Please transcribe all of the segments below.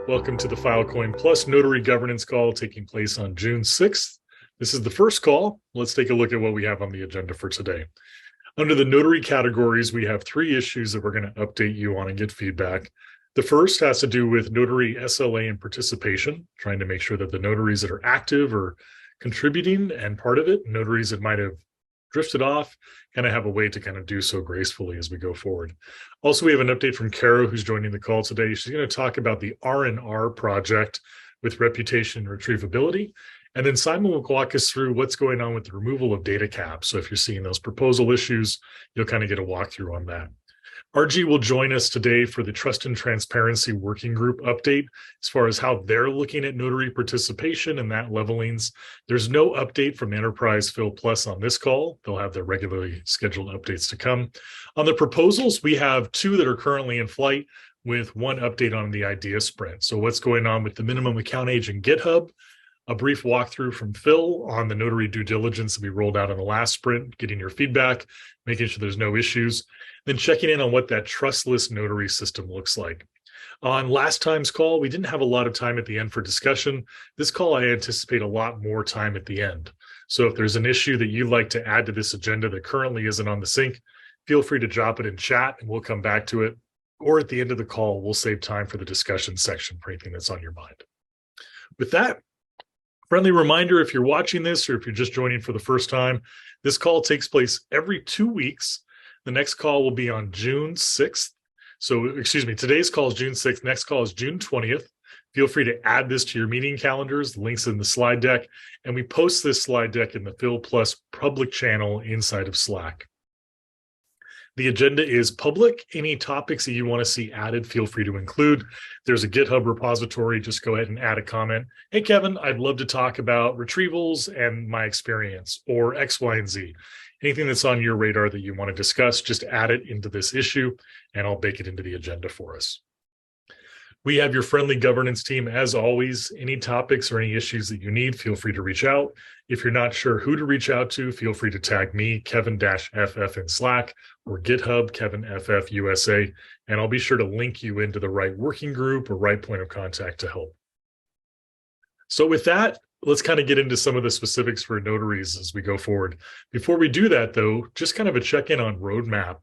Welcome to the Filecoin Plus Notary Governance call taking place on June 6th. This is the first call. Let's take a look at what we have on the agenda for today. Under the notary categories, we have three issues that we're going to update you on and get feedback. The first has to do with notary SLA and participation, trying to make sure that the notaries that are active are contributing and part of it, notaries that might have drifted off, kind of have a way to kind of do so gracefully as we go forward. Also, we have an update from Kara, who's joining the call today. She's going to talk about the R&R project with reputation and retrievability. And then Simon will walk us through what's going on with the removal of DataCap. So if you're seeing those proposal issues, you'll kind of get a walkthrough on that. RG will join us today for the Trust and Transparency Working Group update as far as how they're looking at notary participation and that levelings. There's no update from Enterprise Phil Plus on this call. They'll have their regularly scheduled updates to come. On the proposals, we have two that are currently in flight with one update on the idea sprint. So what's going on with the minimum account age in Github, a brief walkthrough from Phil on the notary due diligence that we rolled out in the last sprint, getting your feedback, making sure there's no issues, then checking in on what that trustless notary system looks like. On last time's call, we didn't have a lot of time at the end for discussion. This call, I anticipate a lot more time at the end. So if there's an issue that you'd like to add to this agenda that currently isn't on the sync, feel free to drop it in chat and we'll come back to it. Or at the end of the call, we'll save time for the discussion section for anything that's on your mind. With that, friendly reminder, if you're watching this or if you're just joining for the first time, this call takes place every 2 weeks. The next call will be on June 6th. So, excuse me, today's call is June 6th. Next call is June 20th. Feel free to add this to your meeting calendars. The link's in the slide deck. And we post this slide deck in the Phil Plus public channel inside of Slack. The agenda is public. Any topics that you want to see added, feel free to include. There's a GitHub repository. Just go ahead and add a comment. Hey, Kevin, I'd love to talk about retrievals and my experience, or X, Y, and Z. Anything that's on your radar that you want to discuss, just add it into this issue, and I'll bake it into the agenda for us. We have your friendly governance team, as always. Any topics or any issues that you need, feel free to reach out. If you're not sure who to reach out to, feel free to tag me, Kevin-FF in Slack, or GitHub, KevinFF USA, and I'll be sure to link you into the right working group or right point of contact to help. So with that, let's kind of get into some of the specifics for notaries as we go forward. Before we do that, though, just kind of a check-in on roadmap.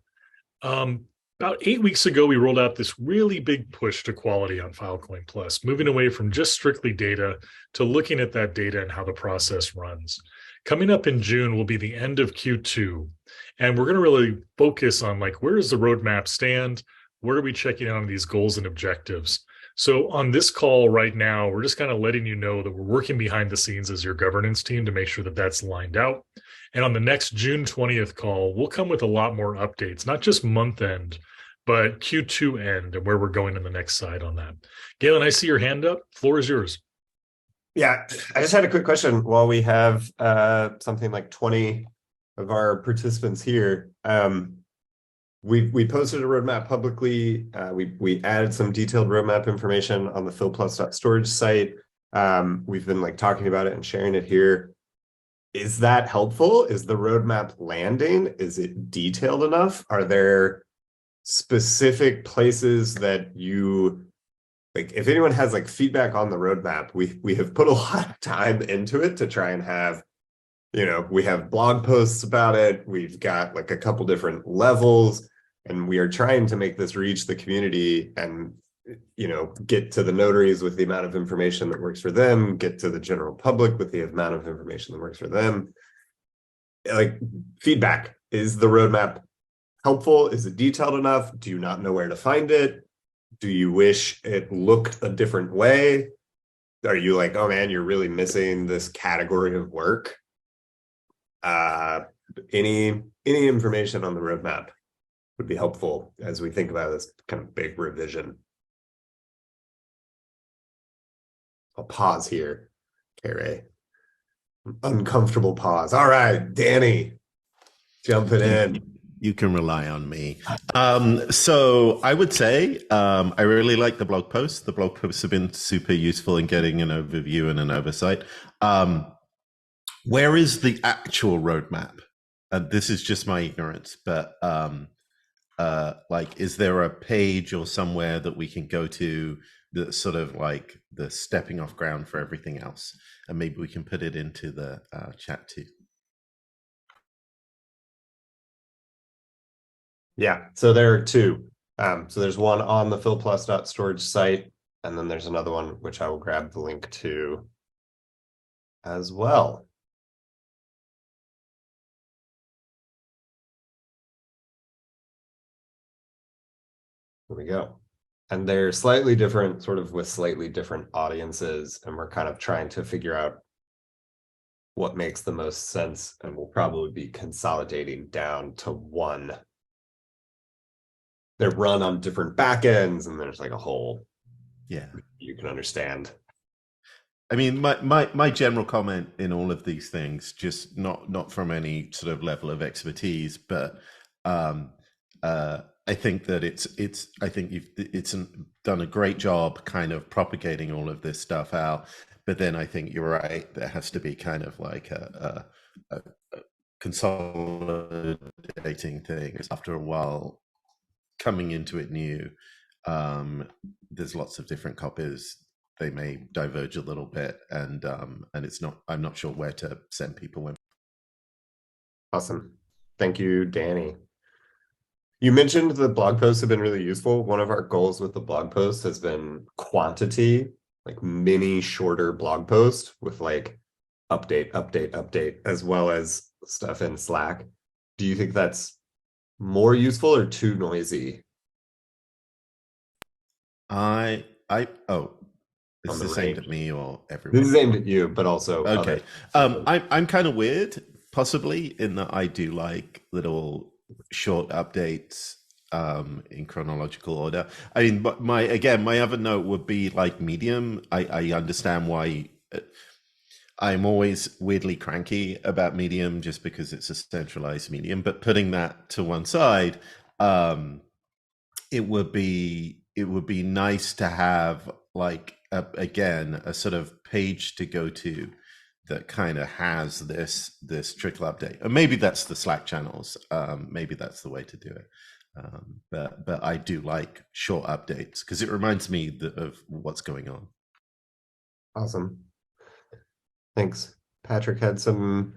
About 8 weeks ago, we rolled out this really big push to quality on Filecoin Plus, moving away from just strictly data to looking at that data and how the process runs. Coming up in June will be the end of Q2, and we're going to really focus on like, where does the roadmap stand? Where are we checking on these goals and objectives? So on this call right now, we're just kind of letting you know that we're working behind the scenes as your governance team to make sure that that's lined out. And on the next June 20th call, we'll come with a lot more updates, not just month end, but Q2 end and where we're going in the next slide on that. Galen, I see your hand up. Floor is yours. Yeah, I just had a quick question. While we have something like 20 of our participants here, we posted a roadmap publicly. We added some detailed roadmap information on the philplus.storage site. We've been like talking about it and sharing it here. Is that helpful? Is the roadmap landing? Is it detailed enough? Are there specific places that you like? If anyone has like feedback on the roadmap, we have put a lot of time into it to try and have, you know, we have blog posts about it. We've got like a couple different levels, and we are trying to make this reach the community and, you know, get to the notaries with the amount of information that works for them, get to the general public with the amount of information that works for them. Like, feedback. Is the roadmap helpful? Is it detailed enough? Do you not know where to find it? Do you wish it looked a different way? Are you like, oh man, you're really missing this category of work? Any information on the roadmap would be helpful as we think about this kind of big revision. I'll pause here, Kara. Uncomfortable pause. All right, Danny, jumping in. You can rely on me. So I would say I really like the blog posts. The blog posts have been super useful in getting an overview and an oversight. Where is the actual roadmap? This is just my ignorance, but like, is there a page or somewhere that we can go to the sort of like the stepping off ground for everything else. And maybe we can put it into the chat too. Yeah, so there are two. So there's one on the filplus.storage site, and then there's another one which I will grab the link to as well. Here we go. And they're slightly different, sort of with slightly different audiences, and we're kind of trying to figure out what makes the most sense, and we'll probably be consolidating down to one. They're run on different backends, and there's like a whole, yeah, you can understand. I mean, my general comment in all of these things, just not from any sort of level of expertise, but I think that I think it's done a great job kind of propagating all of this stuff out. But then I think you're right. There has to be kind of like a consolidating thing. After a while, coming into it new, there's lots of different copies. They may diverge a little bit, and it's not. I'm not sure where to send people when. Awesome, thank you, Danny. You mentioned the blog posts have been really useful. One of our goals with the blog post has been quantity, like mini shorter blog posts with like update, as well as stuff in Slack. Do you think that's more useful or too noisy? Oh, is this aimed at me or everyone? This is aimed at you, but also okay. I'm kind of weird, possibly, in that I do like little short updates in chronological order. I mean, but my other note would be like Medium. I understand why I'm always weirdly cranky about Medium just because it's a centralized medium. But putting that to one side, it would be nice to have like a sort of page to go to that kind of has this trickle update. And maybe that's the Slack channels. Maybe that's the way to do it. But I do like short updates because it reminds me of what's going on. Awesome. Thanks. Patrick had some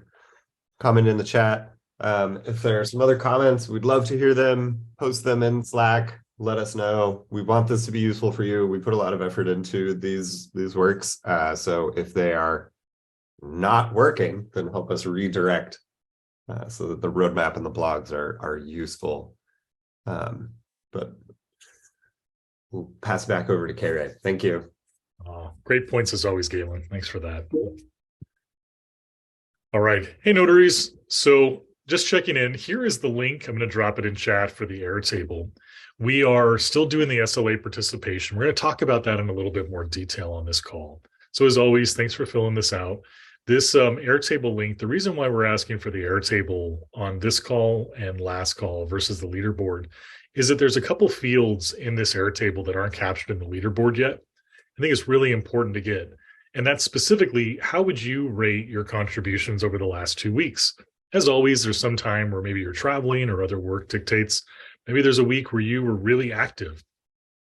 comment in the chat. If there are some other comments, we'd love to hear them. Post them in Slack. Let us know. We want this to be useful for you. We put a lot of effort into these works. So if they are not working, then help us redirect so that the roadmap and the blogs are useful. But we'll pass it back over to K-Ray. Thank you. Great points as always, Galen. Thanks for that. All right. Hey, notaries. So just checking in. Here is the link. I'm going to drop it in chat for the Airtable. We are still doing the SLA participation. We're going to talk about that in a little bit more detail on this call. So as always, thanks for filling this out. This Airtable link, the reason why we're asking for the Airtable on this call and last call versus the leaderboard is that there's a couple fields in this Airtable that aren't captured in the leaderboard yet. I think it's really important to get. And that's specifically, how would you rate your contributions over the last 2 weeks? As always, there's some time where maybe you're traveling or other work dictates. Maybe there's a week where you were really active.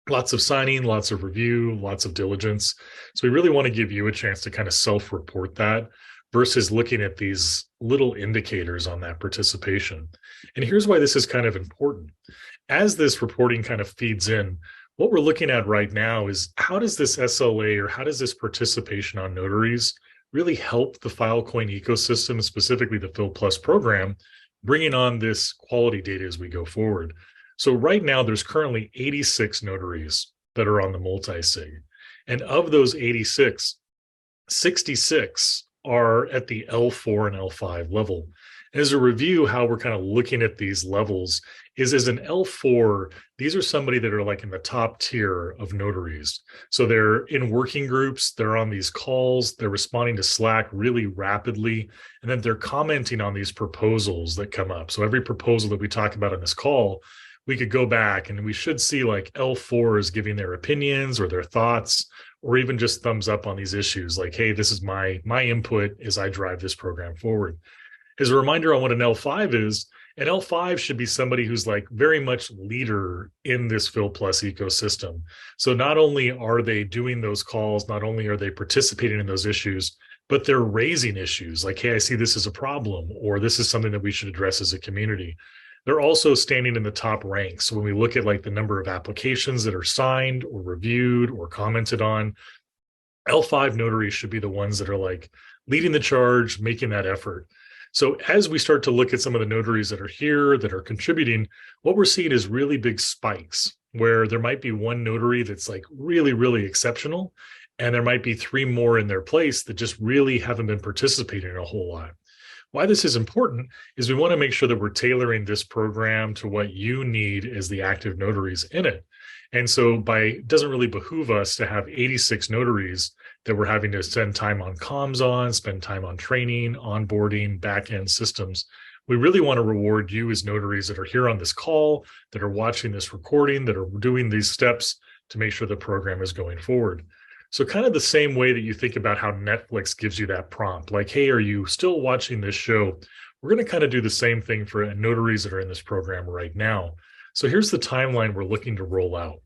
Lots of signing, lots of review, lots of diligence. So we really want to give you a chance to kind of self-report that versus looking at these little indicators on that participation. And here's why this is kind of important. As this reporting kind of feeds in, what we're looking at right now is how does this SLA or how does this participation on notaries really help the Filecoin ecosystem, specifically the Fil Plus program, bringing on this quality data as we go forward. So right now, there's currently 86 notaries that are on the multi-sig. And of those 86, 66 are at the L4 and L5 level. As a review, how we're kind of looking at these levels is as an L4, these are somebody that are like in the top tier of notaries. So they're in working groups, they're on these calls, they're responding to Slack really rapidly, and then they're commenting on these proposals that come up. So every proposal that we talk about on this call, we could go back and we should see like L4s giving their opinions or their thoughts, or even just thumbs up on these issues like, hey, this is my input as I drive this program forward. As a reminder on what an L5 is And L5 should be somebody who's like very much leader in this Fil Plus ecosystem. So not only are they doing those calls, not only are they participating in those issues, but they're raising issues like, hey, I see this as a problem, or this is something that we should address as a community. They're also standing in the top ranks. So when we look at like the number of applications that are signed or reviewed or commented on, L5 notaries should be the ones that are like leading the charge, making that effort. So as we start to look at some of the notaries that are here, that are contributing, what we're seeing is really big spikes where there might be one notary that's like really, really exceptional. And there might be three more in their place that just really haven't been participating a whole lot. Why this is important is we want to make sure that we're tailoring this program to what you need as the active notaries in it. And so it doesn't really behoove us to have 86 notaries that we're having to spend time on comms on, spend time on training, onboarding, back-end systems. We really want to reward you as notaries that are here on this call, that are watching this recording, that are doing these steps to make sure the program is going forward. So kind of the same way that you think about how Netflix gives you that prompt, like, hey, are you still watching this show? We're going to kind of do the same thing for notaries that are in this program right now. So here's the timeline we're looking to roll out.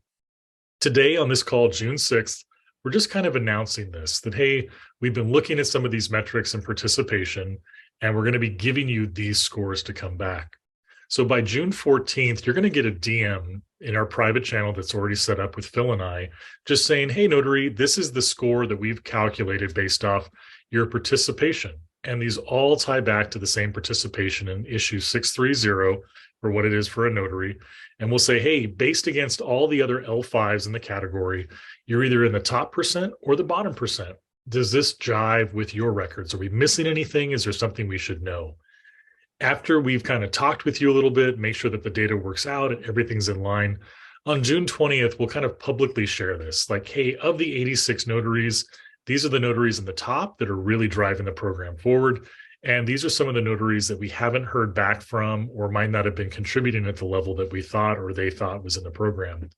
Today on this call, June 6th, we're just kind of announcing this, that, hey, we've been looking at some of these metrics and participation, and we're going to be giving you these scores to come back. So by June 14th, you're going to get a DM in our private channel that's already set up with Phil and I, just saying, hey, notary, this is the score that we've calculated based off your participation. And these all tie back to the same participation in issue 630 for what it is for a notary. And we'll say, hey, based against all the other L5s in the category, you're either in the top percent or the bottom percent. Does this jive with your records? Are we missing anything? Is there something we should know? After we've kind of talked with you a little bit, make sure that the data works out and everything's in line, on June 20th, we'll kind of publicly share this. Like, hey, of the 86 notaries, these are the notaries in the top that are really driving the program forward. And these are some of the notaries that we haven't heard back from or might not have been contributing at the level that we thought or they thought was in the program.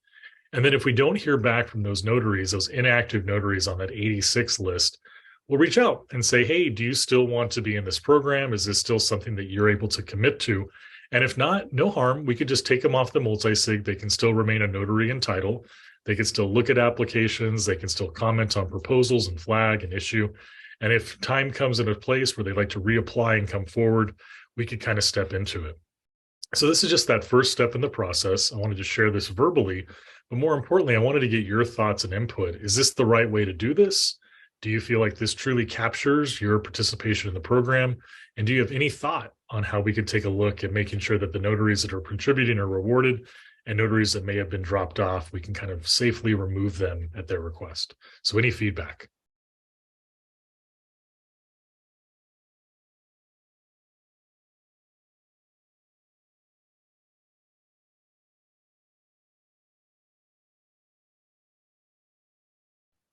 And then if we don't hear back from those notaries, those inactive notaries on that 86 list, we'll reach out and say, hey, do you still want to be in this program? Is this still something that you're able to commit to? And if not, no harm. We could just take them off the multi-sig. They can still remain a notary in title. They can still look at applications. They can still comment on proposals and flag and issue. And if time comes in a place where they'd like to reapply and come forward, we could kind of step into it. So this is just that first step in the process. I wanted to share this verbally, but more importantly, I wanted to get your thoughts and input. Is this the right way to do this? Do you feel like this truly captures your participation in the program? And do you have any thought on how we could take a look at making sure that the notaries that are contributing are rewarded and notaries that may have been dropped off, we can kind of safely remove them at their request? So any feedback?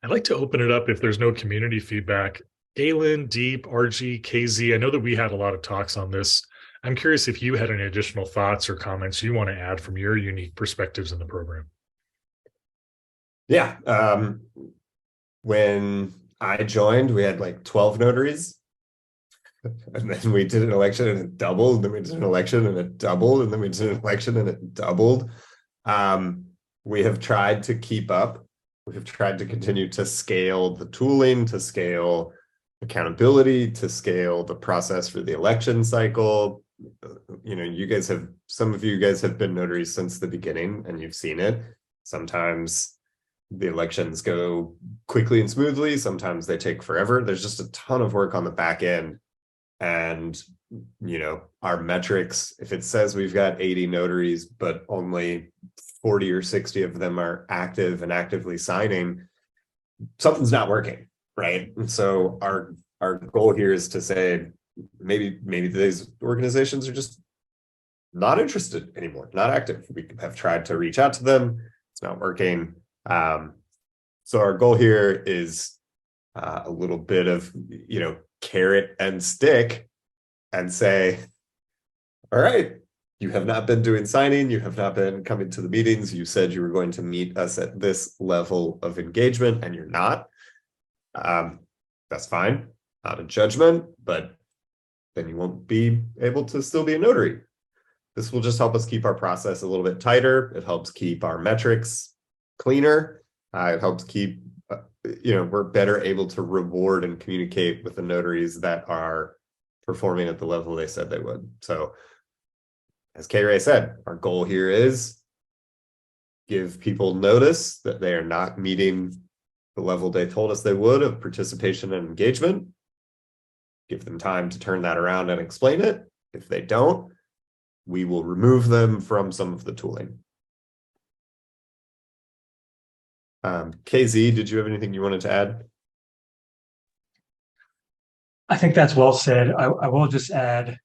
I'd like to open it up if there's no community feedback. Galen, Deep, RG, KZ, I know that we had a lot of talks on this. I'm curious if you had any additional thoughts or comments you want to add from your unique perspectives in the program. Yeah. When I joined, we had like 12 notaries. And then we did an election and it doubled. And then we did an election and it doubled. And then we did an election and it doubled. We have tried to keep up. We have tried to continue to scale the tooling, to scale accountability, to scale the process for the election cycle. You know, some of you guys have been notaries since the beginning and you've seen it. Sometimes the elections go quickly and smoothly. Sometimes they take forever. There's just a ton of work on the back end. And, you know, our metrics, if it says we've got 80 notaries, but only 40 or 60 of them are active and actively signing, something's not working, right? And so our goal here is to say, maybe these organizations are just not interested anymore, not active. We have tried to reach out to them. It's not working. So our goal here is a little bit of, you know, carrot and stick and say, all right, you have not been doing signing. You have not been coming to the meetings. You said you were going to meet us at this level of engagement and you're not. That's fine. Not a judgment, but then you won't be able to still be a notary. This will just help us keep our process a little bit tighter. It helps keep our metrics cleaner. It helps keep, we're better able to reward and communicate with the notaries that are performing at the level they said they would. So as K-Ray said, our goal here is give people notice that they are not meeting the level they told us they would of participation and engagement. Give them time to turn that around and explain it. If they don't, we will remove them from some of the tooling. KZ, did you have anything you wanted to add? I think that's well said. I will just add,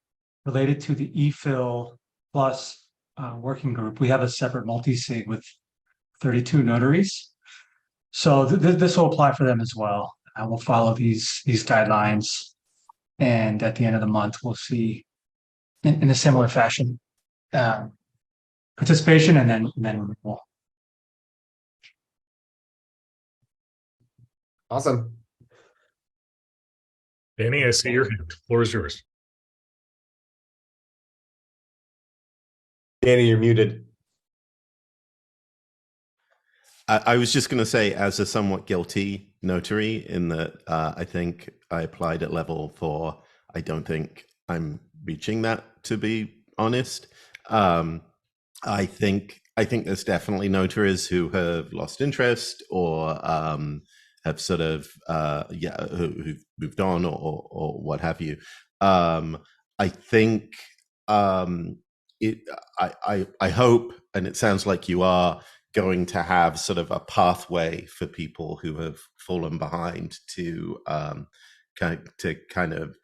related to the eFil Plus working group, we have a separate multi-sig with 32 notaries. So this will apply for them as well. We'll follow these guidelines, and at the end of the month, we'll see in a similar fashion participation and then removal. Awesome. Danny, I see your hand. The floor is yours. Danny, you're muted. I was just going to say, as a somewhat guilty notary, in that I think I applied at level 4. I don't think I'm reaching that, to be honest. I think there's definitely notaries who have lost interest or have sort of who've moved on or what have you. I think I hope, and it sounds like you are going to have sort of a pathway for people who have fallen behind to kind of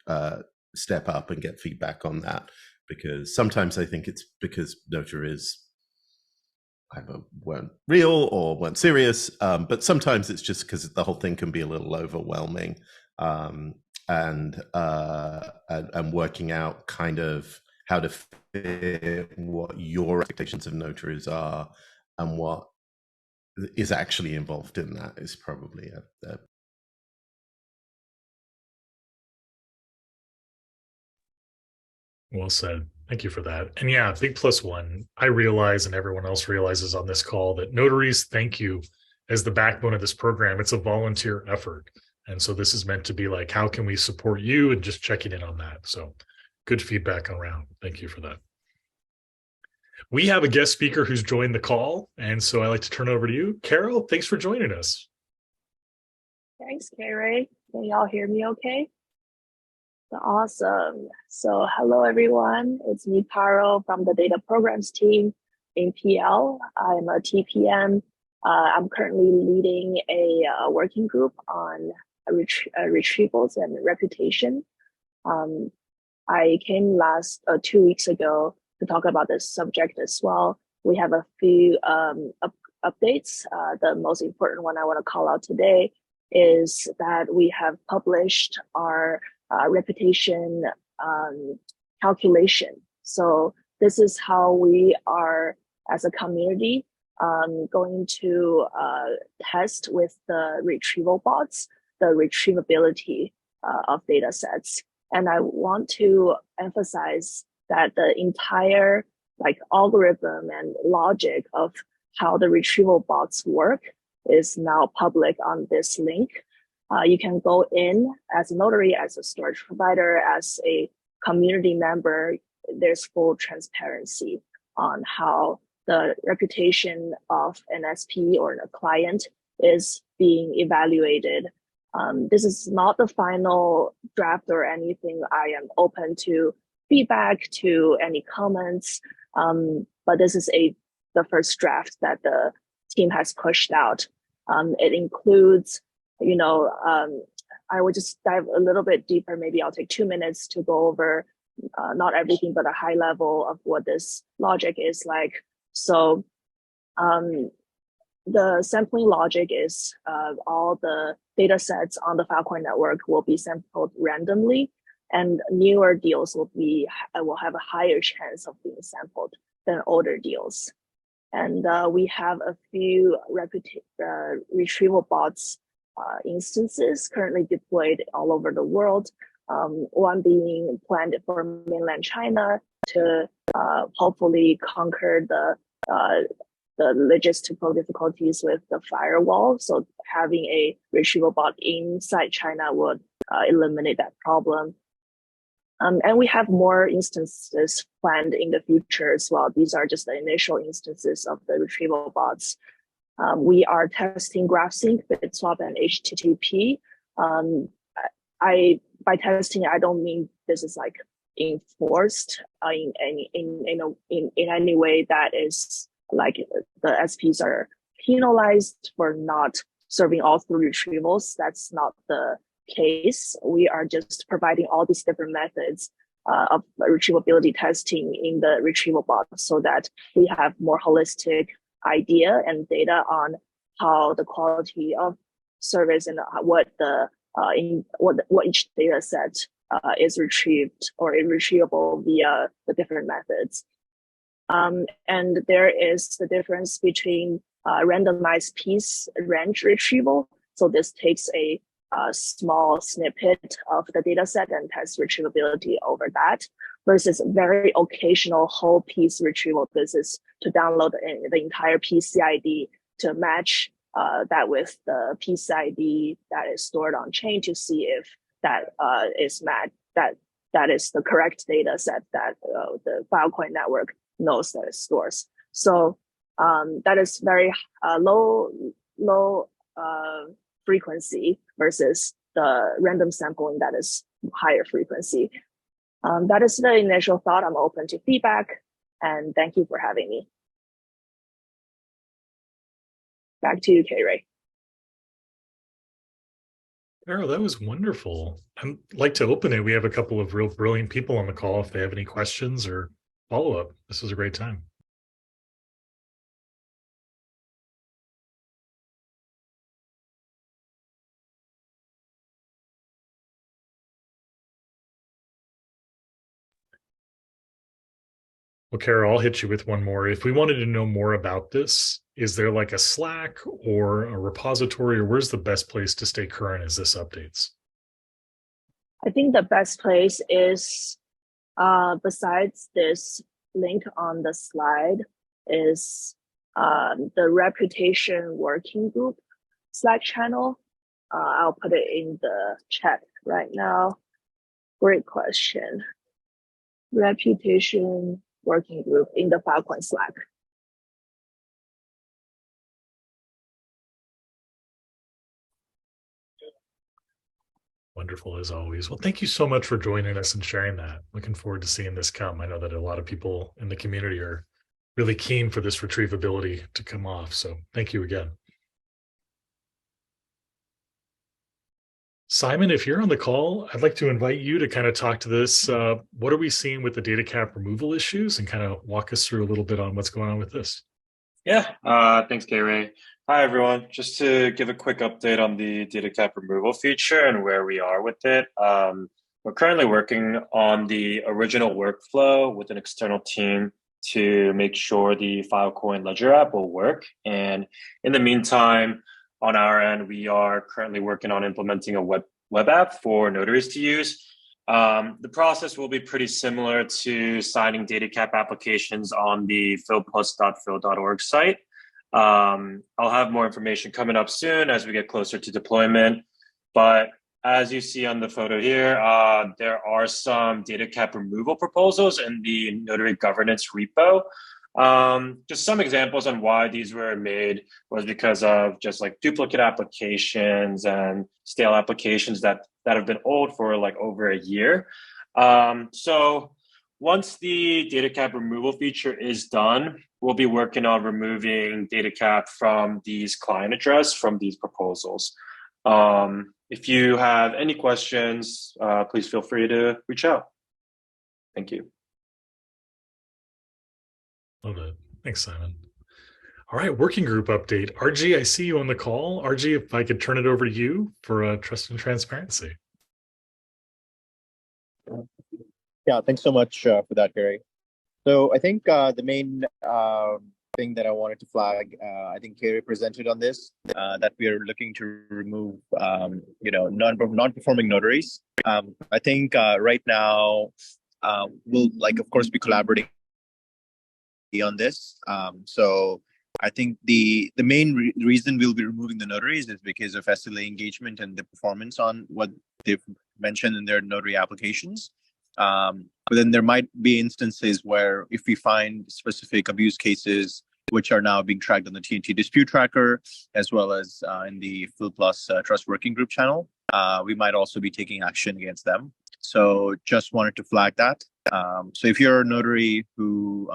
step up and get feedback on that, because sometimes I think it's because notaries either weren't real or weren't serious, but sometimes it's just because the whole thing can be a little overwhelming, and working out kind of how to fit what your expectations of notaries are and what is actually involved in that is probably a Well said. Thank you for that. And yeah, big +1. I realize, and everyone else realizes on this call, that notaries thank you as the backbone of this program. It's a volunteer effort. And so this is meant to be like, how can we support you, and just checking in on that. So good feedback around. Thank you for that. We have a guest speaker who's joined the call, and so I'd like to turn over to you. Carol, thanks for joining us. Thanks, K-Ray. Can y'all hear me okay? Awesome. So hello, everyone. It's me, Carol, from the data programs team in PL. I'm a TPM. I'm currently leading a working group on retrievals and reputation. I came last 2 weeks ago to talk about this subject as well. We have a few updates. The most important one I want to call out today is that we have published our reputation calculation. So this is how we are, as a community, going to test with the retrieval bots, the retrievability of data sets. And I want to emphasize that the entire algorithm and logic of how the retrieval bots work is now public on this link. You can go in as a notary, as a storage provider, as a community member. There's full transparency on how the reputation of an SP or a client is being evaluated. This is not the final draft or anything. I am open to feedback, to any comments, but this is the first draft that the team has pushed out. It includes, I would just dive a little bit deeper. Maybe I'll take 2 minutes to go over not everything, but a high level of what this logic is like. So the sampling logic is all the data sets on the Filecoin network will be sampled randomly, and newer deals will have a higher chance of being sampled than older deals. And we have a few retrieval bots instances currently deployed all over the world. One being planned for mainland China to hopefully conquer the logistical difficulties with the firewall. So having a retrieval bot inside China would eliminate that problem. And we have more instances planned in the future as well. These are just the initial instances of the retrieval bots. We are testing GraphSync, Bitswap, and HTTP. By testing, I don't mean this is like enforced in any way that is like the SPs are penalized for not serving all three retrievals. That's not the case. We are just providing all these different methods of retrievability testing in the retrieval bot so that we have more holistic idea and data on how the quality of service and what the what each data set is retrieved or is retrievable via the different methods. And there is the difference between randomized piece range retrieval. So this takes a small snippet of the data set and tests retrievability over that, versus very occasional whole piece retrieval. This is to download the entire PCID to match that with the PCID that is stored on chain to see if that is that is the correct data set that the Filecoin network knows that it stores. So that is very low frequency versus the random sampling that is higher frequency. That is the initial thought. I'm open to feedback, and thank you for having me. Back to you, K-Ray. Carol, that was wonderful. I'd like to open it. We have a couple of real brilliant people on the call. If they have any questions or follow-up, this was a great time. Well, Carol, I'll hit you with one more. If we wanted to know more about this, is there like a Slack or a repository, or where's the best place to stay current as this updates? I think the best place is, besides this link on the slide, is the Reputation Working Group Slack channel. I'll put it in the chat right now. Great question. Reputation Working Group in the Filecoin Slack. Wonderful as always. Well, thank you so much for joining us and sharing that. Looking forward to seeing this come. I know that a lot of people in the community are really keen for this retrievability to come off. So thank you again. Simon, if you're on the call, I'd like to invite you to kind of talk to this. What are we seeing with the DataCap removal issues, and kind of walk us through a little bit on what's going on with this? Yeah, thanks, K-Ray. Hi, everyone. Just to give a quick update on the DataCap removal feature and where we are with it. We're currently working on the original workflow with an external team to make sure the Filecoin Ledger app will work. And in the meantime, on our end, we are currently working on implementing a web app for notaries to use. The process will be pretty similar to signing DataCap applications on the fillplus.fill.org site. I'll have more information coming up soon as we get closer to deployment. But as you see on the photo here, there are some DataCap removal proposals in the Notary Governance repo. Just some examples on why these were made was because of just like duplicate applications and stale applications that have been old for like over a year. So once the DataCap removal feature is done, we'll be working on removing DataCap from these client address from these proposals. If you have any questions, please feel free to reach out. Thank you. Love it. Thanks, Simon. All right, working group update. RG, I see you on the call. RG, if I could turn it over to you for trust and transparency. Yeah, thanks so much for that, Gary. So I think the main thing that I wanted to flag. I think Kerry presented on this, that we are looking to remove, non-performing notaries. I think right now we'll, of course, be collaborating on this. So I think the main reason we'll be removing the notaries is because of SLA engagement and the performance on what they've mentioned in their notary applications. But then there might be instances where if we find specific abuse cases, which are now being tracked on the TNT dispute tracker, as well as in the Fil Plus Trust Working Group channel, we might also be taking action against them. So just wanted to flag that. So if you're a notary who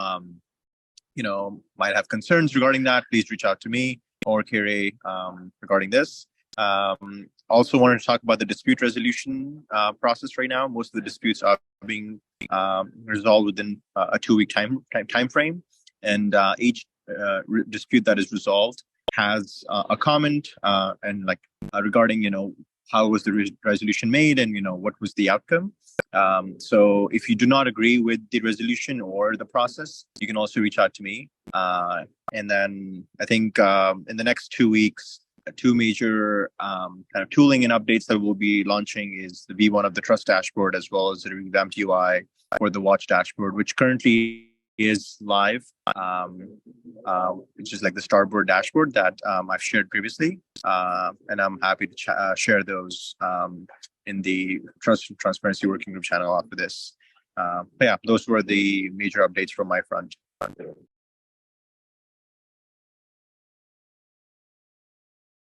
might have concerns regarding that, please reach out to me or Kire regarding this. Also wanted to talk about the dispute resolution process right now. Most of the disputes are being resolved within a 2-week time frame, and each dispute that is resolved has a comment and regarding how was the resolution made and what was the outcome. So if you do not agree with the resolution or the process, you can also reach out to me. And then I think in the next 2 weeks, 2 major kind of tooling and updates that we'll be launching is the V1 of the Trust dashboard, as well as the revamped UI for the Watch dashboard, which currently is live, which is the starboard dashboard that I've shared previously. And I'm happy to share those in the Trust and Transparency Working Group channel after this. But yeah, those were the major updates from my front.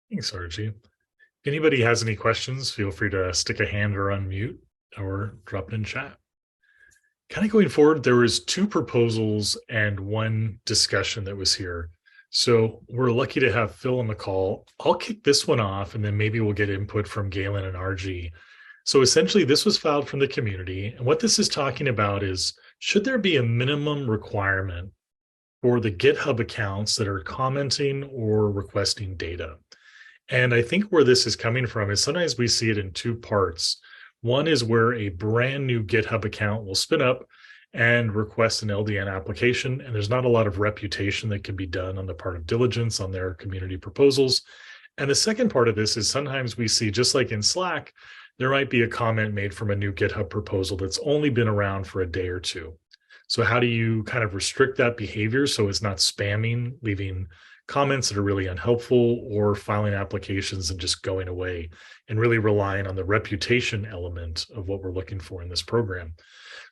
Thanks, Archie. If anybody has any questions, feel free to stick a hand or unmute or drop it in chat. Kind of going forward, there was 2 proposals and 1 discussion that was here. So we're lucky to have Phil on the call. I'll kick this one off, and then maybe we'll get input from Galen and RG. So essentially, this was filed from the community. And what this is talking about is, should there be a minimum requirement for the GitHub accounts that are commenting or requesting data? And I think where this is coming from is sometimes we see it in 2 parts. One is where a brand new GitHub account will spin up and request an LDN application, and there's not a lot of reputation that can be done on the part of Diligence on their community proposals. And the second part of this is sometimes we see, just like in Slack, there might be a comment made from a new GitHub proposal that's only been around for a day or 2. So how do you kind of restrict that behavior so it's not spamming, leaving comments that are really unhelpful, or filing applications and just going away, and really relying on the reputation element of what we're looking for in this program?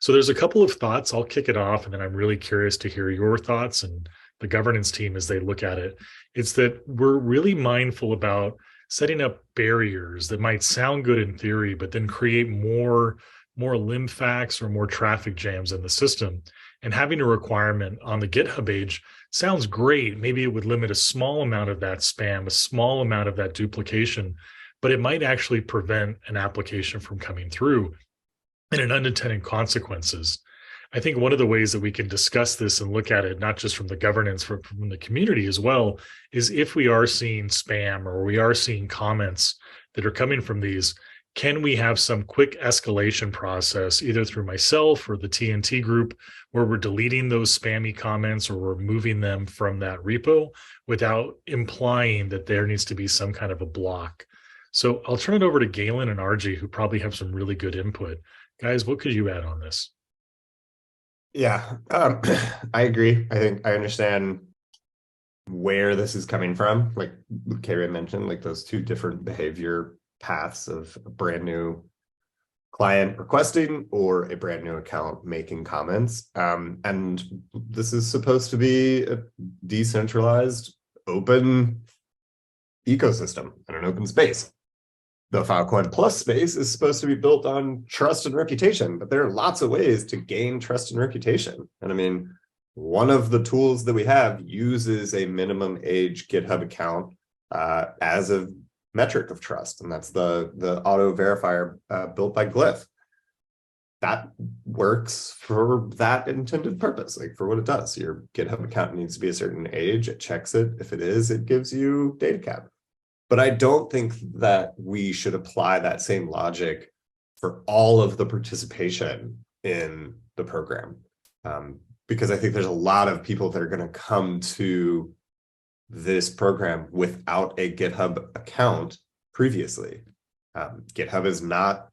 So there's a couple of thoughts. I'll kick it off, and then I'm really curious to hear your thoughts and the governance team as they look at it. It's that we're really mindful about setting up barriers that might sound good in theory, but then create more limfax or more traffic jams in the system. And having a requirement on the GitHub page sounds great. Maybe it would limit a small amount of that spam, a small amount of that duplication, but it might actually prevent an application from coming through and an unintended consequences. I think one of the ways that we can discuss this and look at it, not just from the governance, from the community as well, is if we are seeing spam or we are seeing comments that are coming from these, can we have some quick escalation process, either through myself or the TNT group, where we're deleting those spammy comments or we're moving them from that repo without implying that there needs to be some kind of a block? So I'll turn it over to Galen and RG, who probably have some really good input. Guys, what could you add on this? Yeah, I agree. I think I understand where this is coming from. Like Kerry mentioned, those 2 different behavior paths of a brand new client requesting or a brand new account making comments. And this is supposed to be a decentralized, open ecosystem and an open space. The Filecoin Plus space is supposed to be built on trust and reputation, but there are lots of ways to gain trust and reputation. And I mean, one of the tools that we have uses a minimum age GitHub account as a metric of trust, and that's the auto verifier built by Glyph. That works for that intended purpose, for what it does. Your GitHub account needs to be a certain age. It checks it. If it is, it gives you DataCap. But I don't think that we should apply that same logic for all of the participation in the program. because I think there's a lot of people that are going to come to this program without a GitHub account previously. GitHub is not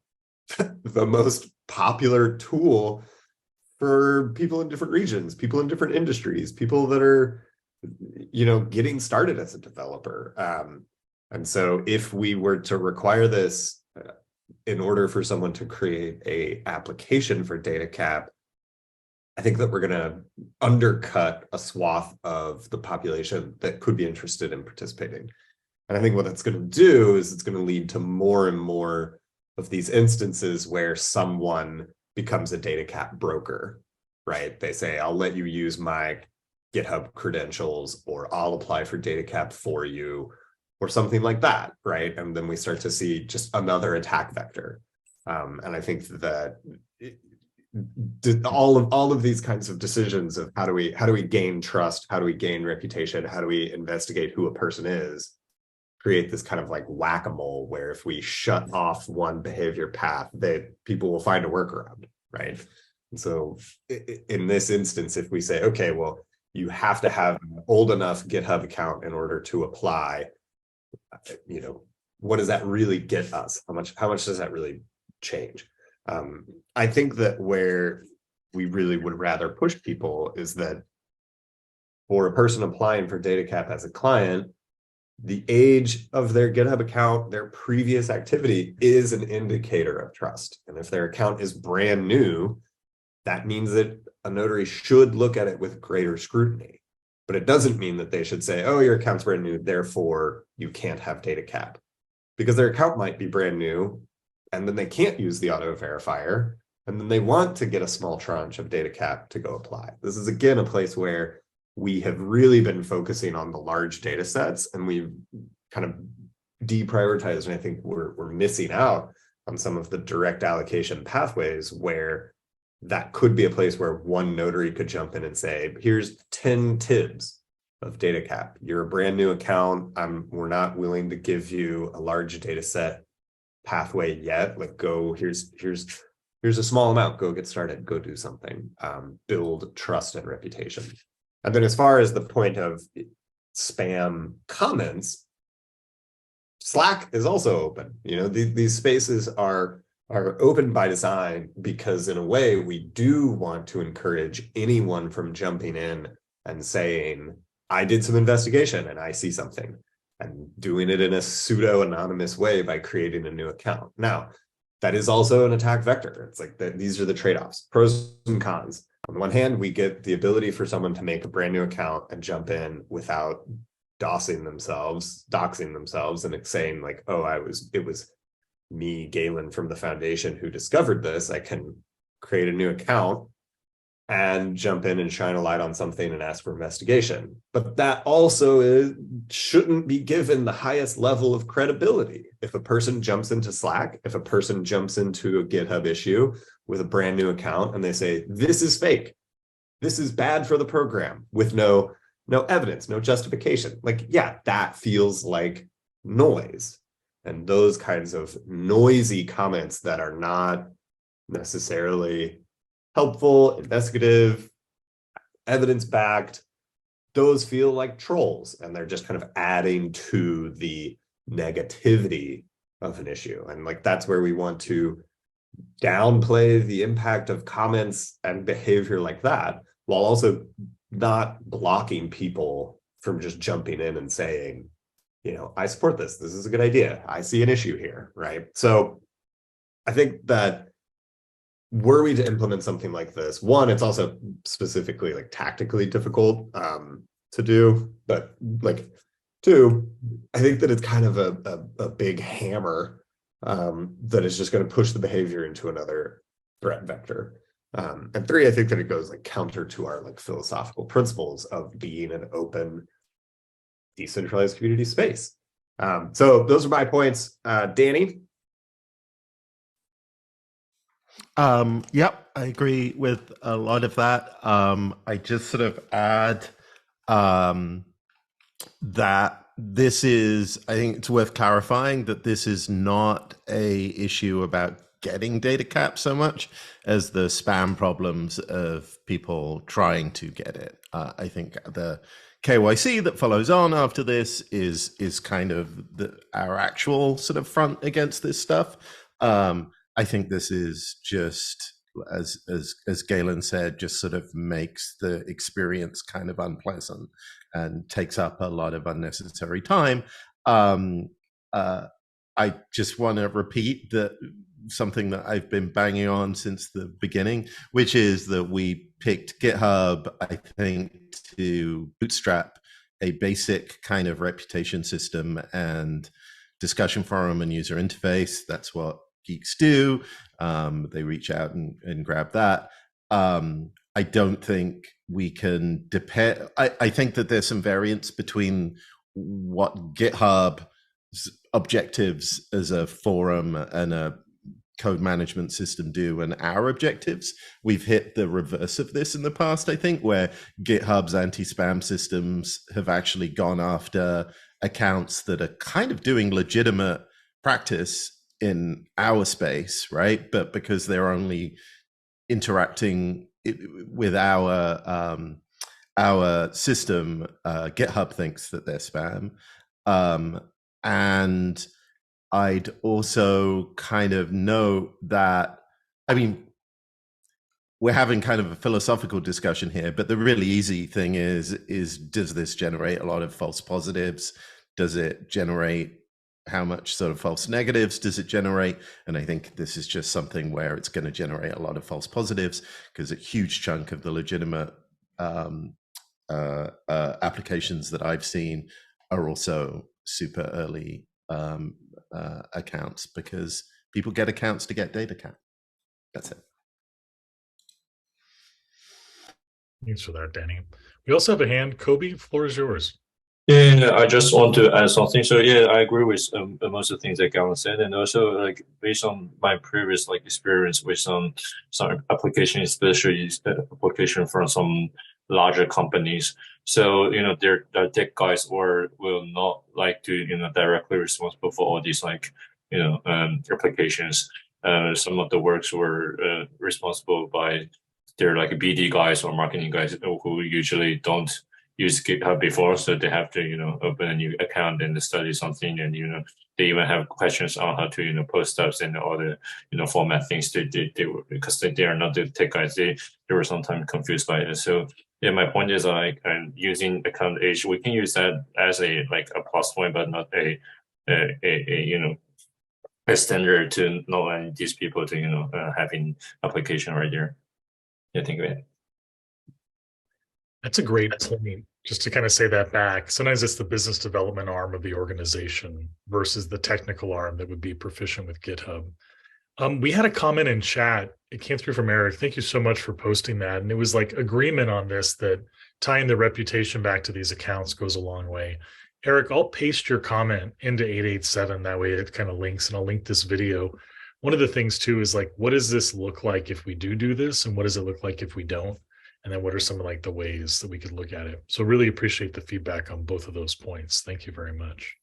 the most popular tool for people in different regions, people in different industries, people that are, getting started as a developer. And so if we were to require this in order for someone to create a application for DataCap, I think that we're going to undercut a swath of the population that could be interested in participating. And I think what that's going to do is it's going to lead to more and more of these instances where someone becomes a DataCap broker, right? They say, I'll let you use my GitHub credentials, or I'll apply for DataCap for you, or something like that, right? And then we start to see just another attack vector. And I think that all of these kinds of decisions of how do we gain trust, how do we gain reputation, how do we investigate who a person is, create this kind of like whack-a-mole where if we shut off one behavior path, that people will find a workaround, right? And so in this instance, if we say, okay, well, you have to have an old enough GitHub account in order to apply, what does that really get us? How much does that really change? I think that where we really would rather push people is that for a person applying for DataCap as a client, the age of their GitHub account, their previous activity is an indicator of trust. And if their account is brand new, that means that a notary should look at it with greater scrutiny. But it doesn't mean that they should say, oh, your account's brand new, therefore you can't have DataCap. Because their account might be brand new, and then they can't use the auto verifier, and then they want to get a small tranche of DataCap to go apply. This is, again, a place where we have really been focusing on the large data sets, and we've kind of deprioritized, and I think we're missing out on some of the direct allocation pathways where that could be a place where one notary could jump in and say, here's 10 TIBs of DataCap. You're a brand new account. We're not willing to give you a large data set pathway yet. Like, go, here's a small amount, go get started, go do something, build trust and reputation. And then as far as the point of spam comments, Slack is also open. These spaces are open by design because in a way we do want to encourage anyone from jumping in and saying, I did some investigation and I see something, and doing it in a pseudo anonymous way by creating a new account. Now, that is also an attack vector. It's like these are the trade-offs, pros and cons. On the one hand, we get the ability for someone to make a brand new account and jump in without doxing themselves and saying like, oh, it was me, Galen from the foundation, who discovered this. I can create a new account and jump in and shine a light on something and ask for investigation. But that also shouldn't be given the highest level of credibility. If a person jumps into Slack, if a person jumps into a GitHub issue with a brand new account and they say, this is fake, this is bad for the program, with no evidence, no justification, like, yeah, that feels like noise. And those kinds of noisy comments that are not necessarily helpful, investigative, evidence-backed, those feel like trolls, and they're just kind of adding to the negativity of an issue. And like, that's where we want to downplay the impact of comments and behavior like that, while also not blocking people from just jumping in and saying, I support this. This is a good idea. I see an issue here, right? So I think that were we to implement something like this, one, it's also specifically like tactically difficult to do, but like, two, I think that it's kind of a big hammer that is just going to push the behavior into another threat vector. And three, I think that it goes like counter to our like philosophical principles of being an open, decentralized community space. So those are my points. Danny? Yep, I agree with a lot of that. I just sort of add that this is, I think it's worth clarifying that this is not a issue about getting DataCap so much as the spam problems of people trying to get it. I think the KYC that follows on after this is kind of our actual sort of front against this stuff. I think this is just, as Galen said, just sort of makes the experience kind of unpleasant and takes up a lot of unnecessary time. I just want to repeat that something that I've been banging on since the beginning, which is that we picked GitHub, I think, to bootstrap a basic kind of reputation system and discussion forum and user interface. That's what geeks do. They reach out and grab that. I don't think we can depend. I think that there's some variance between what GitHub's objectives as a forum and a code management system do and our objectives. We've hit the reverse of this in the past, I think, where GitHub's anti-spam systems have actually gone after accounts that are kind of doing legitimate practice in our space, right? But because they're only interacting with our system, GitHub thinks that they're spam. And I'd also kind of note that, I mean, we're having kind of a philosophical discussion here, but the really easy thing is does this generate a lot of false positives? Does it generate, how much sort of false negatives does it generate? And I think this is just something where it's going to generate a lot of false positives, because a huge chunk of the legitimate applications that I've seen are also super early accounts, because people get accounts to get DataCap. That's it. Thanks for that, Danny. We also have a hand. Kobe, floor is yours. Yeah, I just want to add something. So yeah, I agree with most of the things that Gavin said, and also like based on my previous experience with some application, especially application from some larger companies. So their tech guys will not like to directly responsible for all these applications. Some of the works were responsible by their BD guys or marketing guys who usually don't use GitHub before, so they have to open a new account and study something, and they even have questions on how to post stuff and all the format things. They were, because they are not the tech guys, they were sometimes confused by it. So yeah, my point is using account age, we can use that as a plus point, but not a standard to know and these people to having application right there. Yeah, think of it. That's a great point. Just to kind of say that back, sometimes it's the business development arm of the organization versus the technical arm that would be proficient with GitHub. We had a comment in chat. It came through from Eric. Thank you so much for posting that. And it was agreement on this, that tying the reputation back to these accounts goes a long way. Eric, I'll paste your comment into 887. That way it kind of links, and I'll link this video. One of the things too is what does this look like if we do this? And what does it look like if we don't? And then what are some of the ways that we could look at it? So really appreciate the feedback on both of those points. Thank you very much.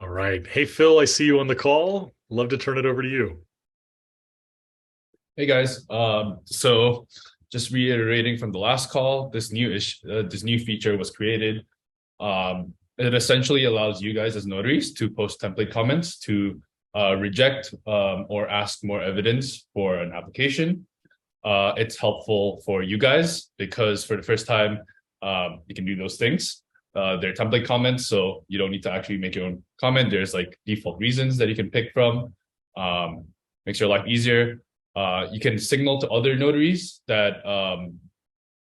All right. Hey, Phil, I see you on the call. Love to turn it over to you. Hey guys. So just reiterating from the last call, this new feature was created. It essentially allows you guys as notaries to post template comments to reject or ask more evidence for an application. It's helpful for you guys because for the first time, you can do those things. They're template comments, so you don't need to actually make your own comment. There's default reasons that you can pick from. Makes your life easier. You can signal to other notaries that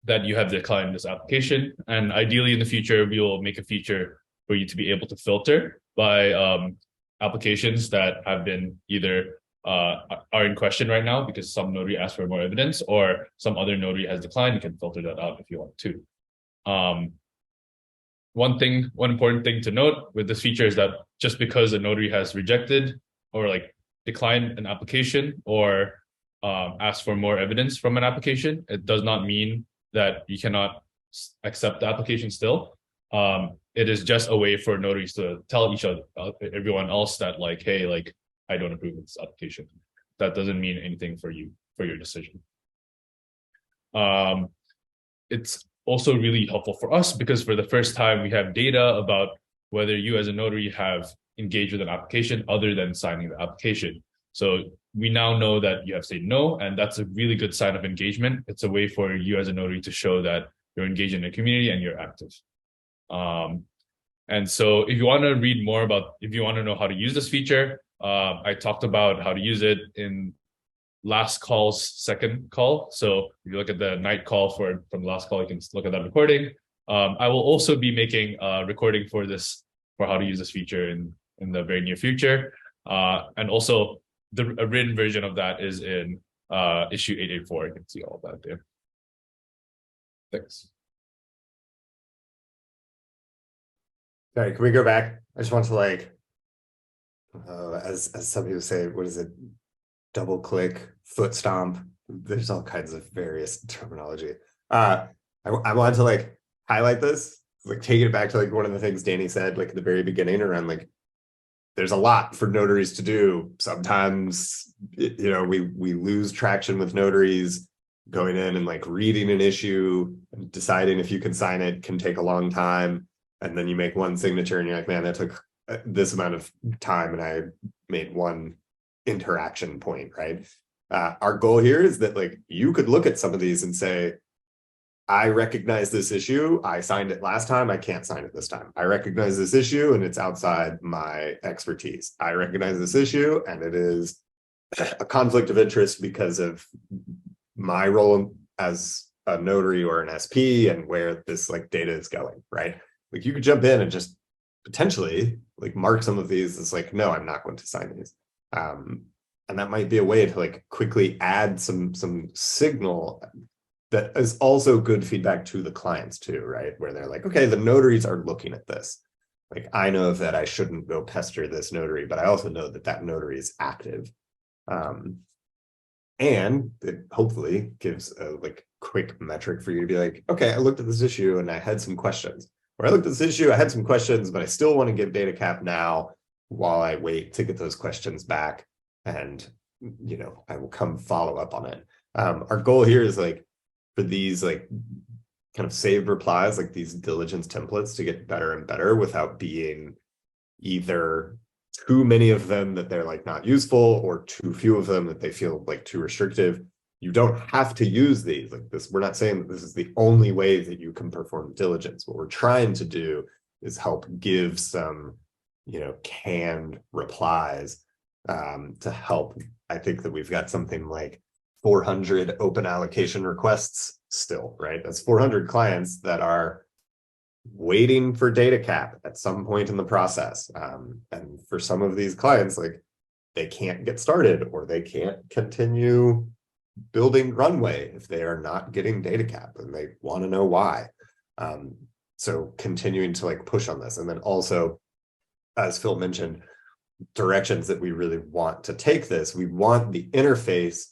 that you have declined this application. And ideally in the future, we will make a feature for you to be able to filter by applications that have been either are in question right now because some notary asked for more evidence or some other notary has declined. You can filter that out if you want to. One important thing to note with this feature is that just because a notary has rejected or declined an application or asked for more evidence from an application, it does not mean that you cannot accept the application still. It is just a way for notaries to tell each other, everyone else that like, hey, like I don't approve of this application. That doesn't mean anything for you for your decision. It's also really helpful for us because for the first time we have data about whether you as a notary have engaged with an application other than signing the application. So we now know that you have said no, and that's a really good sign of engagement. It's a way for you as a notary to show that you're engaged in the community and you're active. And so if you want to read more about, if you want to know how to use this feature, I talked about how to use it in last call's second call. So if you look at the night call from the last call, you can look at that recording. I will also be making a recording for how to use this feature in the very near future. And also a written version of that is in issue 884. You can see all of that there. Thanks. All right, can we go back? I just want to like, as some people say, what is it? Double click, foot stomp. There's all kinds of various terminology. I want to like highlight this, like take it back to like one of the things Danny said like at the very beginning around like, there's a lot for notaries to do. Sometimes, you know, we lose traction with notaries going in and like reading an issue and deciding if you can sign it can take a long time. And then you make one signature and you're like, man, that took this amount of time and I made one interaction point, right? Our goal here is that like you could look at some of these and say, I recognize this issue. I signed it last time. I can't sign it this time. I recognize this issue and it's outside my expertise. I recognize this issue and it is a conflict of interest because of my role as a notary or an SP and where this like data is going, right? Like you could jump in and just potentially like mark some of these as like, no, I'm not going to sign these. And that might be a way to like quickly add some signal that is also good feedback to the clients too, right? Where they're like, okay, the notaries are looking at this. Like, I know that I shouldn't go pester this notary, but I also know that that notary is active. And it hopefully gives a like quick metric for you to be like, okay, I looked at this issue and I had some questions. Or I looked at this issue, I had some questions, but I still want to give DataCap now while I wait to get those questions back. And, you know, I will come follow up on it. Our goal here is like for these like kind of saved replies, like these diligence templates to get better and better without being either too many of them that they're like not useful or too few of them that they feel like too restrictive. You don't have to use these like this. We're not saying that this is the only way that you can perform diligence. What we're trying to do is help give some, you know, canned replies to help. I think that we've got something like 400 open allocation requests still, right? That's 400 clients that are waiting for DataCap at some point in the process. And for some of these clients, like they can't get started or they can't continue building runway if they are not getting DataCap and they want to know why. So continuing to like push on this. And then also, as Phil mentioned, directions that we really want to take this. We want the interface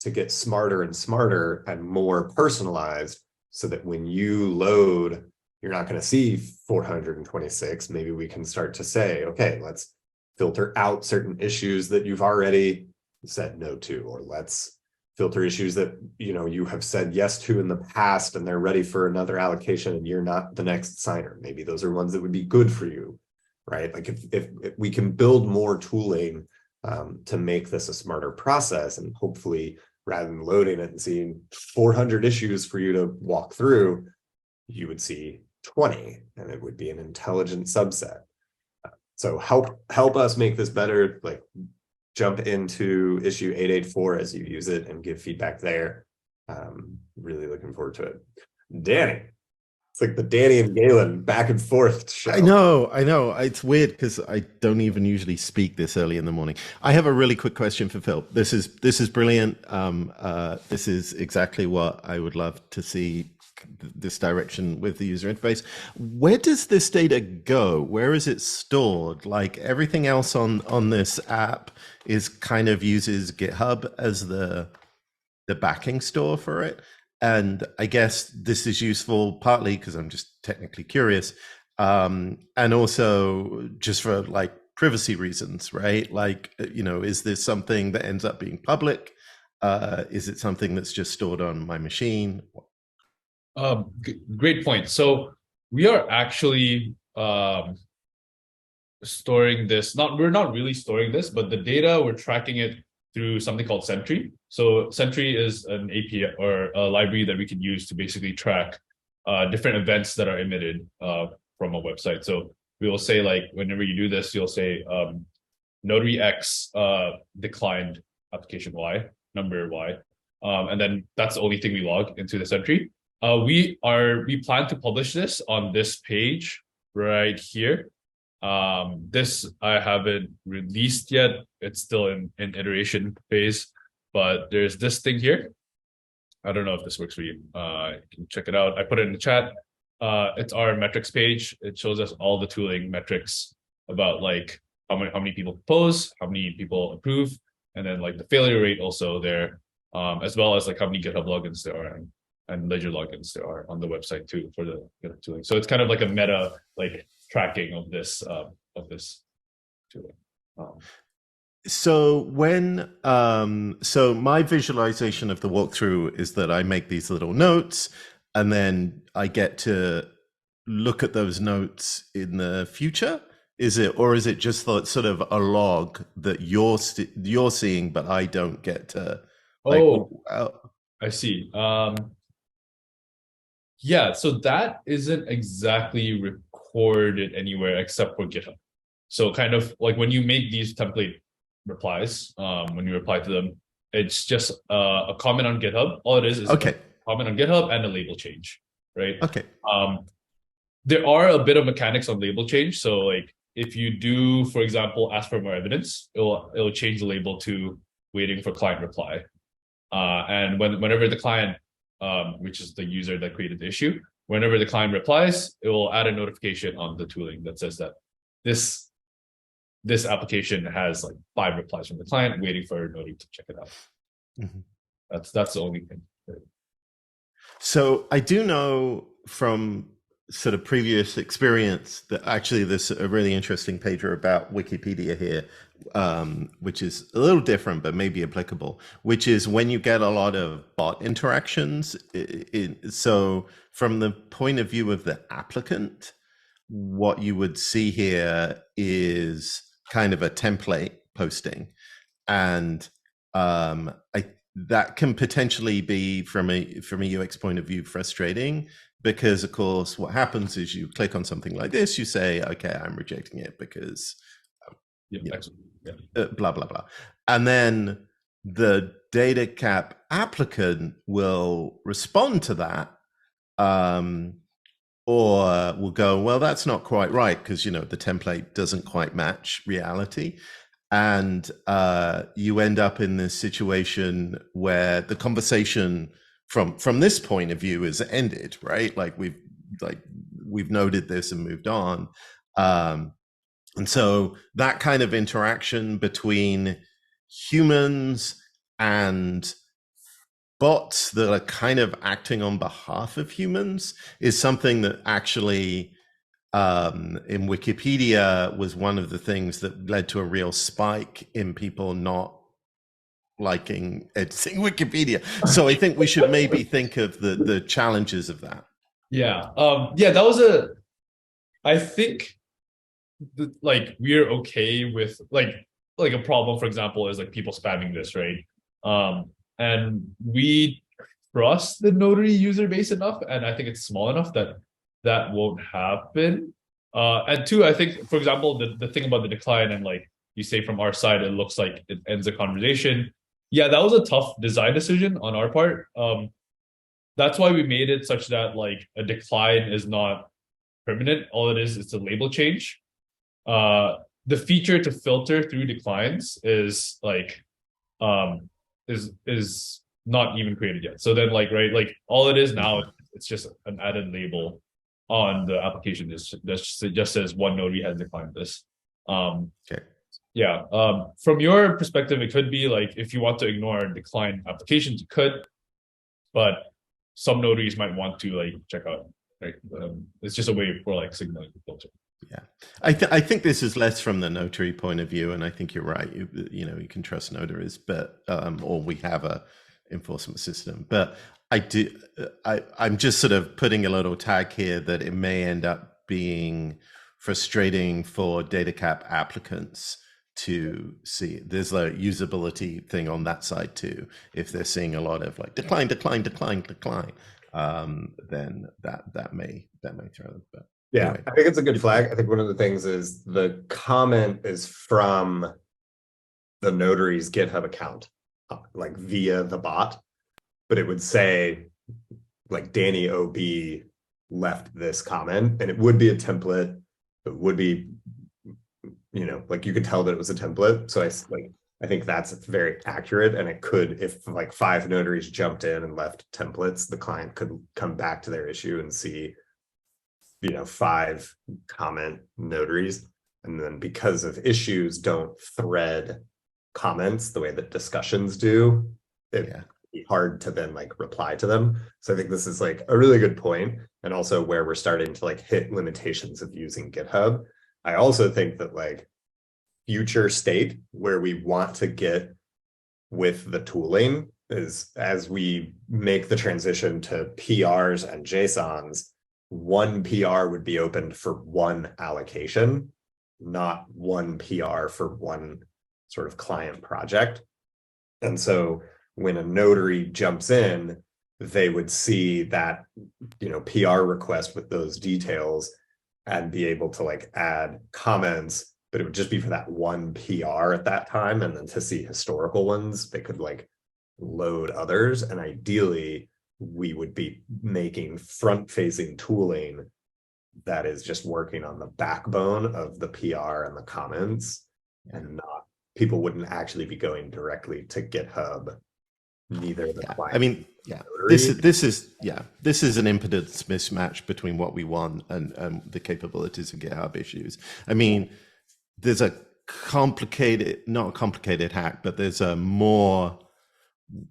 to get smarter and smarter and more personalized so that when you load, you're not going to see 426. Maybe we can start to say, okay, let's filter out certain issues that you've already said no to, or let's filter issues that, you know, you have said yes to in the past and they're ready for another allocation and you're not the next signer. Maybe those are ones that would be good for you, right? Like if we can build more tooling to make this a smarter process, and hopefully rather than loading it and seeing 400 issues for you to walk through, you would see 20 and it would be an intelligent subset. So help us make this better, like jump into issue 884 as you use it and give feedback there. Really looking forward to it. Danny, it's like the Danny and Galen back and forth show. I know. It's weird because I don't even usually speak this early in the morning. I have a really quick question for Phil. This is brilliant. This is exactly what I would love to see, this direction with the user interface. Where does this data go? Where is it stored? Like everything else on this app is kind of uses GitHub as the backing store for it. And I guess this is useful partly because I'm just technically curious. And also just for like privacy reasons, right? Like, is this something that ends up being public? Is it something that's just stored on my machine? Great point. So we are actually storing this. We're not really storing this, but the data, we're tracking it through something called Sentry. So Sentry is an API or a library that we can use to basically track different events that are emitted from a website. So we will say, like, whenever you do this, you'll say Notary X declined application Y, number Y. And then that's the only thing we log into the Sentry. We plan to publish this on this page right here. This I haven't released yet. It's still in iteration phase, but there's this thing here. I don't know if this works for you. You can check it out. I put it in the chat. It's our metrics page. It shows us all the tooling metrics about like how many people propose, how many people approve, and then like the failure rate also there, as well as like how many GitHub logins there are and Ledger logins there are on the website too for the tooling. So it's kind of like a meta like tracking of this tooling. So so my visualization of the walkthrough is that I make these little notes, and then I get to look at those notes in the future. Is it just sort of a log that you're seeing, but I don't get to? I see. Yeah, so that isn't exactly recorded anywhere except for GitHub. So kind of like when you make these template replies, when you reply to them, it's just a comment on GitHub. All it is okay. A comment on GitHub and a label change, right? Okay. There are a bit of mechanics on label change. So like if you do, for example, ask for more evidence, it'll change the label to waiting for client reply. And whenever the client, which is the user that created the issue, whenever the client replies, it will add a notification on the tooling that says that this application has like 5 replies from the client, waiting for Notary to check it out. Mm-hmm. That's the only thing. So I do know from sort of previous experience that actually there's a really interesting page about Wikipedia here, which is a little different, but maybe applicable, which is when you get a lot of bot interactions. So from the point of view of the applicant, what you would see here is kind of a template posting. And that can potentially be from a UX point of view frustrating, because of course what happens is you click on something like this, you say, okay, I'm rejecting it because blah blah blah, and then the DataCap applicant will respond to that, or will go, well, that's not quite right, because the template doesn't quite match reality. And you end up in this situation where the conversation from this point of view is ended, right? Like we've noted this and moved on. And so that kind of interaction between humans and bots that are kind of acting on behalf of humans is something that actually in Wikipedia was one of the things that led to a real spike in people not liking editing Wikipedia. So I think we should maybe think of the challenges of that. Yeah. That was I think like we're okay with like a problem, for example, is like people spamming this, right? And we trust the Notary user base enough, and I think it's small enough that won't happen. And two, I think, for example, the thing about the decline, and like you say from our side, it looks like it ends the conversation. Yeah, that was a tough design decision on our part. That's why we made it such that like a decline is not permanent. All it is, it's a label change. The feature to filter through declines is like is not even created yet. So then like, right, like all it is now, it's just an added label on the application. That just says one notary has declined this. Okay. Yeah. From your perspective, it could be like if you want to ignore declined applications, you could, but some notaries might want to like check out right? It's just a way for like signaling the filter. Yeah, I think this is less from the notary point of view, and I think you're right. You know, you can trust notaries, but or we have a enforcement system. But I'm just sort of putting a little tag here that it may end up being frustrating for DataCap applicants to see. There's a usability thing on that side too. If they're seeing a lot of like decline, then that may throw them. But yeah, anyway. I think it's a good flag. I think one of the things is the comment is from the notary's GitHub account, like via the bot, but it would say like Danny OB left this comment, and it would be a template. It would be, you know, like you could tell that it was a template. So I think that's very accurate, and it could, if like 5 notaries jumped in and left templates, the client could come back to their issue and see, you know, 5 comment notaries. And then because of issues don't thread comments the way that discussions do, it'd be hard to then like reply to them. So I think this is like a really good point, and also where we're starting to like hit limitations of using GitHub. I also think that like future state where we want to get with the tooling is as we make the transition to PRs and JSONs, one PR would be opened for one allocation, not one PR for one sort of client project. And so when a notary jumps in, they would see that, you know, PR request with those details and be able to like add comments, but it would just be for that one PR at that time. And then to see historical ones, they could like load others. And ideally, we would be making front-facing tooling that is just working on the backbone of the PR and the comments, and not, people wouldn't actually be going directly to GitHub. Neither the client. I mean, this is an impedance mismatch between what we want and the capabilities of GitHub issues. I mean, there's a complicated, not a complicated hack, but there's a more,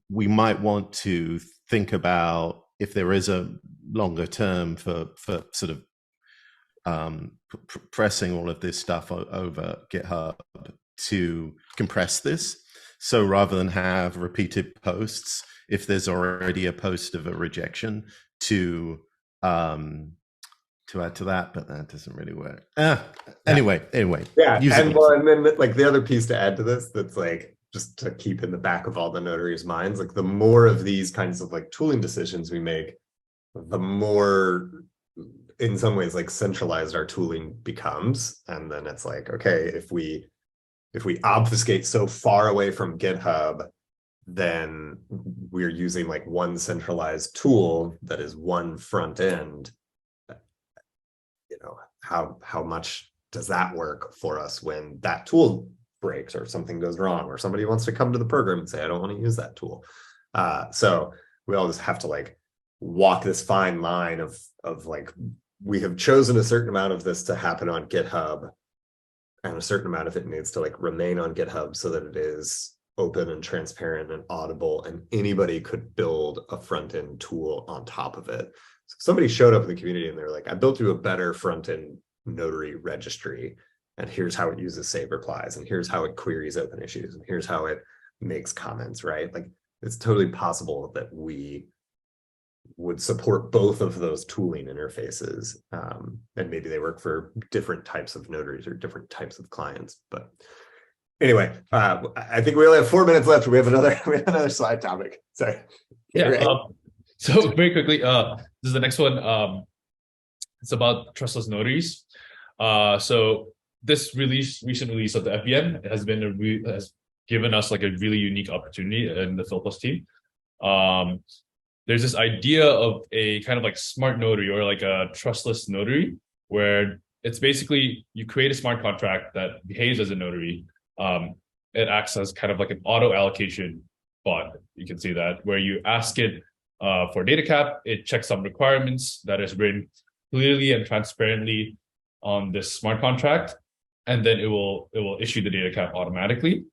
we might want to think about if there is a longer term for sort of pressing all of this stuff over GitHub to compress this. So rather than have repeated posts, if there's already a post of a rejection, to add to that, but that doesn't really work. Anyway. Yeah, and then like the other piece to add to this, that's like just to keep in the back of all the notaries' minds, like the more of these kinds of like tooling decisions we make, the more in some ways like centralized our tooling becomes. And then it's like, okay, if we obfuscate so far away from GitHub, then we're using like one centralized tool that is one front end. You know, how much does that work for us when that tool breaks or something goes wrong, or somebody wants to come to the program and say, I don't want to use that tool. So we all just have to like walk this fine line of like, we have chosen a certain amount of this to happen on GitHub, and a certain amount of it needs to like remain on GitHub so that it is open and transparent and audible, and anybody could build a front-end tool on top of it. So somebody showed up in the community and they're like, I built you a better front-end notary registry, and here's how it uses save replies, and here's how it queries open issues, and here's how it makes comments, right? Like it's totally possible that we would support both of those tooling interfaces, and maybe they work for different types of notaries or different types of clients. But anyway, I think we only have 4 minutes left. We have another slide topic. Sorry. Yeah. So very quickly, this is the next one. It's about trustless notaries. So this recent release of the FBN has given us like a really unique opportunity in the Filecoin Plus team. There's this idea of a kind of like smart notary, or like a trustless notary, where it's basically you create a smart contract that behaves as a notary. It acts as kind of like an auto allocation bot. You can see that, where you ask it for DataCap, it checks some requirements that is written clearly and transparently on this smart contract, and then it will issue the DataCap automatically.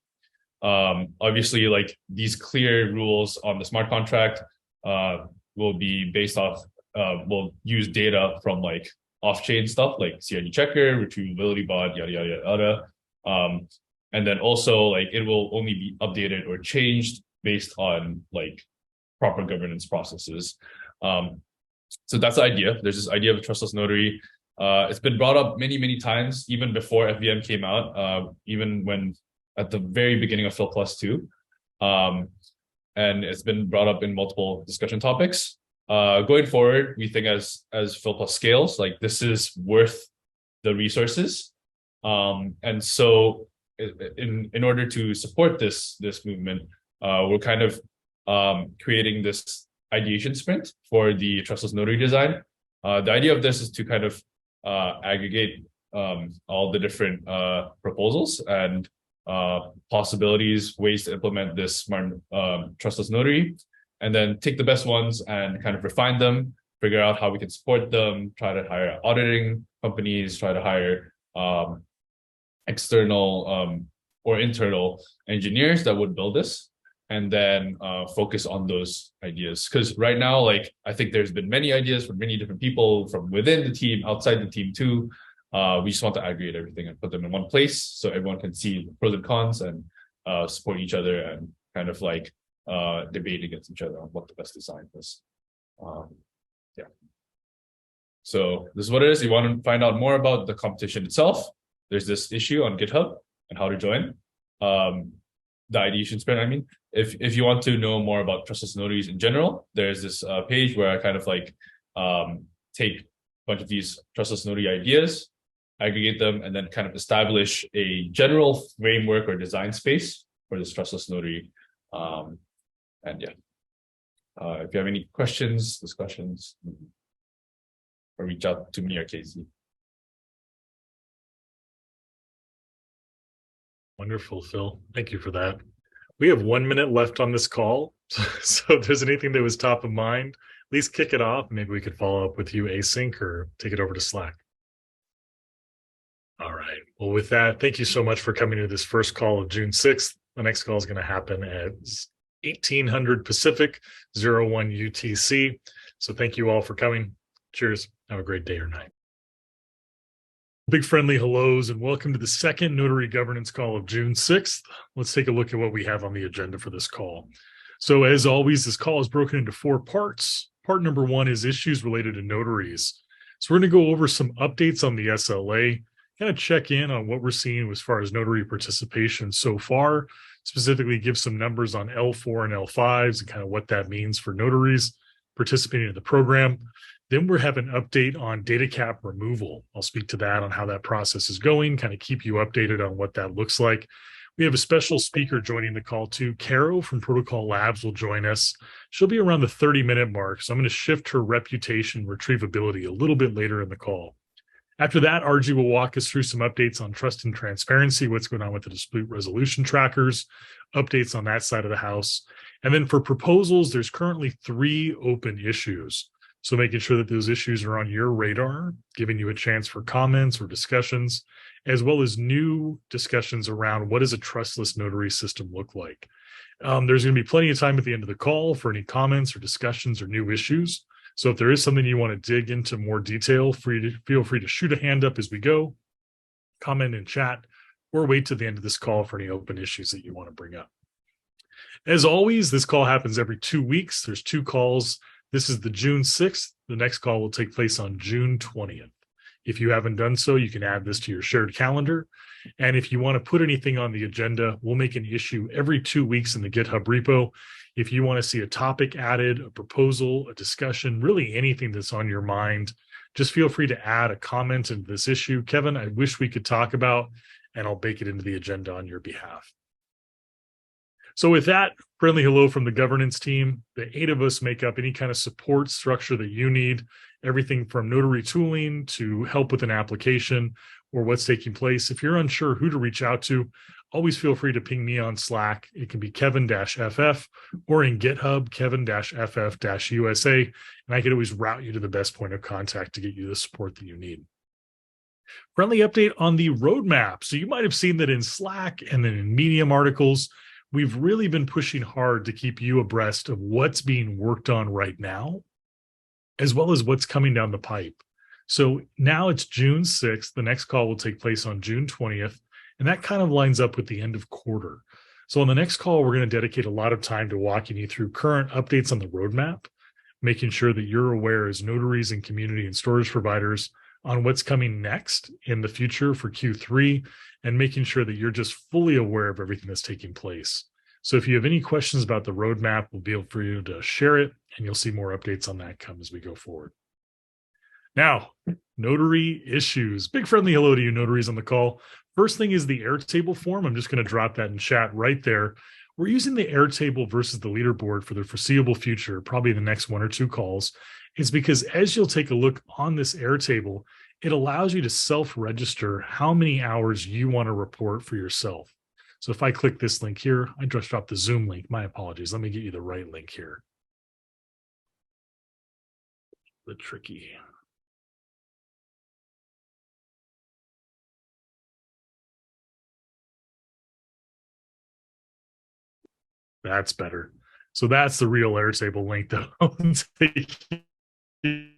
Obviously, like these clear rules on the smart contract will be based off will use data from like off-chain stuff like CID checker, retrievability bot, yada yada yada. And then also like it will only be updated or changed based on like proper governance processes. So that's the idea. There's this idea of a trustless notary. It's been brought up many times, even before FVM came out, even when at the very beginning of Phil Plus 2. And it's been brought up in multiple discussion topics. Going forward, we think as Phil Plus scales, like this is worth the resources. And so in order to support this movement, we're kind of creating this ideation sprint for the trustless notary design. The idea of this is to kind of aggregate all the different proposals and possibilities, ways to implement this smart trustless notary, and then take the best ones and kind of refine them, figure out how we can support them, try to hire auditing companies, try to hire external or internal engineers that would build this, and then focus on those ideas. Because right now, like I think there's been many ideas from many different people from within the team, outside the team too. We just want to aggregate everything and put them in one place so everyone can see the pros and cons and support each other and kind of like debate against each other on what the best design is. Yeah. So this is what it is. You want to find out more about the competition itself, there's this issue on GitHub and how to join. The ideation sprint, I mean. If you want to know more about trustless notaries in general, there's this page where I kind of like take a bunch of these trustless notary ideas, aggregate them, and then kind of establish a general framework or design space for this trustless notary. And yeah, if you have any questions, discussions, or reach out to me or Casey. Wonderful, Phil. Thank you for that. We have 1 minute left on this call. So if there's anything that was top of mind, at least kick it off. Maybe we could follow up with you async or take it over to Slack. All right. Well, with that, thank you so much for coming to this first call of June 6th. The next call is going to happen at 1800 Pacific, 01 UTC. So thank you all for coming. Cheers. Have a great day or night. Big friendly hellos and welcome to the second Notary Governance call of June 6th. Let's take a look at what we have on the agenda for this call. So as always, this call is broken into 4 parts. Part number 1 is issues related to notaries. So we're going to go over some updates on the SLA, kind of check in on what we're seeing as far as notary participation so far, specifically give some numbers on L4 and L5s and kind of what that means for notaries participating in the program. Then we're having an update on DataCap removal. I'll speak to that on how that process is going, kind of keep you updated on what that looks like. We have a special speaker joining the call too. Caro from Protocol Labs will join us. She'll be around the 30-minute mark, so I'm going to shift her reputation retrievability a little bit later in the call. After that, RG will walk us through some updates on trust and transparency, what's going on with the dispute resolution trackers, updates on that side of the house. And then for proposals, there's currently 3 open issues. So making sure that those issues are on your radar, giving you a chance for comments or discussions, as well as new discussions around what does a trustless notary system look like. There's going to be plenty of time at the end of the call for any comments or discussions or new issues. So if there is something you want to dig into more detail, feel free to shoot a hand up as we go, comment in chat, or wait to the end of this call for any open issues that you want to bring up. As always, this call happens every 2 weeks. There's 2 calls. This is the June 6th. The next call will take place on June 20th. If you haven't done so, you can add this to your shared calendar. And if you want to put anything on the agenda, we'll make an issue every 2 weeks in the GitHub repo. If you want to see a topic added, a proposal, a discussion, really anything that's on your mind, just feel free to add a comment into this issue. Kevin, I wish we could talk about, and I'll bake it into the agenda on your behalf. So with that, friendly hello from the governance team. The 8 of us make up any kind of support structure that you need, everything from notary tooling to help with an application or what's taking place. If you're unsure who to reach out to, always feel free to ping me on Slack. It can be Kevin-FF or in GitHub, Kevin-FF-USA, and I can always route you to the best point of contact to get you the support that you need. Friendly update on the roadmap. So you might have seen that in Slack and then in Medium articles, we've really been pushing hard to keep you abreast of what's being worked on right now. as well as what's coming down the pipe. So now it's June 6th. The next call will take place on June 20th. And that kind of lines up with the end of quarter. So on the next call, we're going to dedicate a lot of time to walking you through current updates on the roadmap, making sure that you're aware as notaries and community and storage providers on what's coming next in the future for Q3, and making sure that you're just fully aware of everything that's taking place. So if you have any questions about the roadmap, we'll be able for you to share it, and you'll see more updates on that come as we go forward. Now, notary issues. Big friendly hello to you notaries on the call. First thing is the Airtable form. I'm just going to drop that in chat right there. We're using the Airtable versus the leaderboard for the foreseeable future, probably the next 1 or 2 calls. It's because as you'll take a look on this Airtable, it allows you to self-register how many hours you want to report for yourself. So if I click this link here, I just dropped the Zoom link. My apologies. Let me get you the right link here. The tricky. That's better. So that's the real Airtable link that I'll take you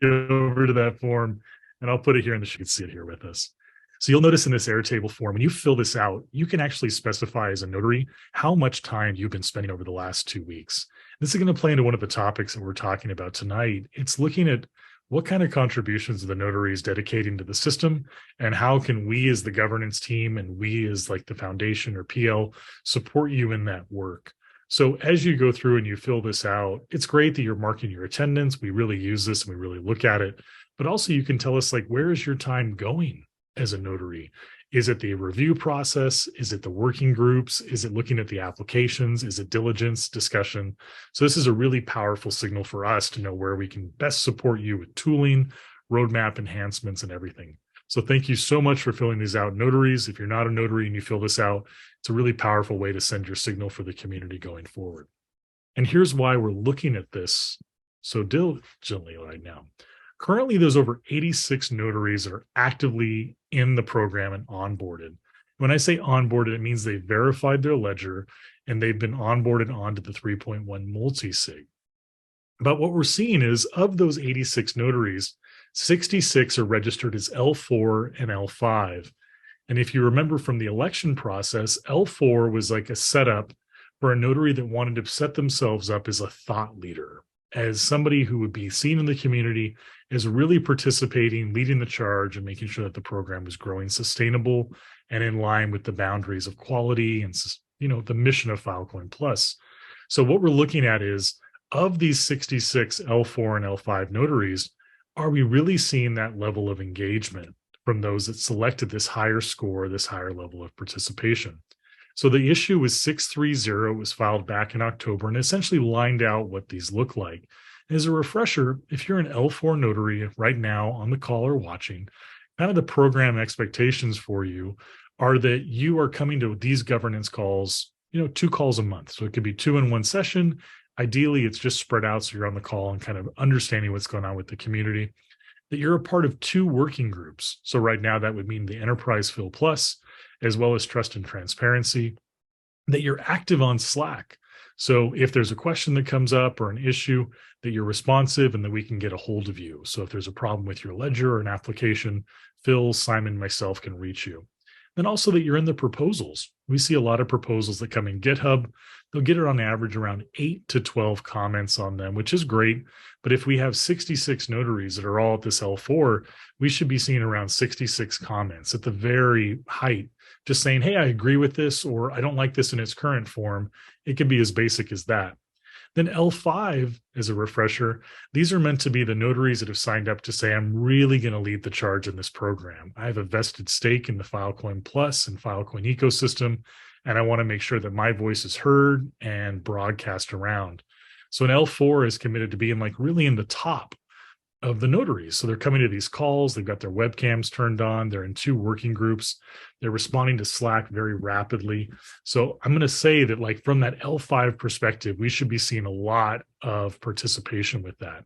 over to that form, and I'll put it here in the sheet. You can see it here with us. So you'll notice in this Airtable form, when you fill this out, you can actually specify as a notary how much time you've been spending over the last 2 weeks. This is going to play into one of the topics that we're talking about tonight. It's looking at what kind of contributions are the notaries dedicating to the system, and how can we as the governance team and we as like the foundation or PL support you in that work. So as you go through and you fill this out, it's great that you're marking your attendance. We really use this and we really look at it, but also you can tell us like, where is your time going as a notary? Is it the review process? Is it the working groups? Is it looking at the applications? Is it diligence discussion? So this is a really powerful signal for us to know where we can best support you with tooling, roadmap enhancements, and everything. So thank you so much for filling these out, notaries. If you're not a notary and you fill this out, it's a really powerful way to send your signal for the community going forward. And here's why we're looking at this so diligently right now. Currently, there's over 86 notaries that are actively in the program and onboarded. When I say onboarded, it means they verified their ledger and they've been onboarded onto the 3.1 multi-sig. But what we're seeing is of those 86 notaries, 66 are registered as L4 and L5. And if you remember from the election process, L4 was like a setup for a notary that wanted to set themselves up as a thought leader, as somebody who would be seen in the community as really participating, leading the charge, and making sure that the program was growing sustainable and in line with the boundaries of quality and, you know, the mission of Filecoin Plus. So what we're looking at is, of these 66 L4 and L5 notaries, are we really seeing that level of engagement from those that selected this higher score, this higher level of participation? So the issue was 630. It was filed back in October and essentially lined out what these look like. And as a refresher, if you're an L4 notary right now on the call or watching, kind of the program expectations for you are that you are coming to these governance calls, 2 calls a month. So it could be 2 in one session. Ideally, it's just spread out so you're on the call and kind of understanding what's going on with the community, that you're a part of 2 working groups. So right now that would mean the Enterprise Fill Plus, as well as Trust and Transparency, that you're active on Slack. So if there's a question that comes up or an issue, that you're responsive and that we can get a hold of you. So if there's a problem with your ledger or an application, Phil, Simon, myself can reach you. Then also that you're in the proposals. We see a lot of proposals that come in GitHub. They'll get it on average around 8 to 12 comments on them, which is great. But if we have 66 notaries that are all at this L4, we should be seeing around 66 comments at the very height, just saying, hey, I agree with this, or I don't like this in its current form. It can be as basic as that. Then L5, as a refresher, these are meant to be the notaries that have signed up to say, I'm really going to lead the charge in this program. I have a vested stake in the Filecoin Plus and Filecoin ecosystem, and I want to make sure that my voice is heard and broadcast around. So an L4 is committed to being like really in the top of the notaries. So they're coming to these calls, they've got their webcams turned on, they're in 2 working groups, they're responding to Slack very rapidly. So I'm going to say that like from that L5 perspective, we should be seeing a lot of participation with that.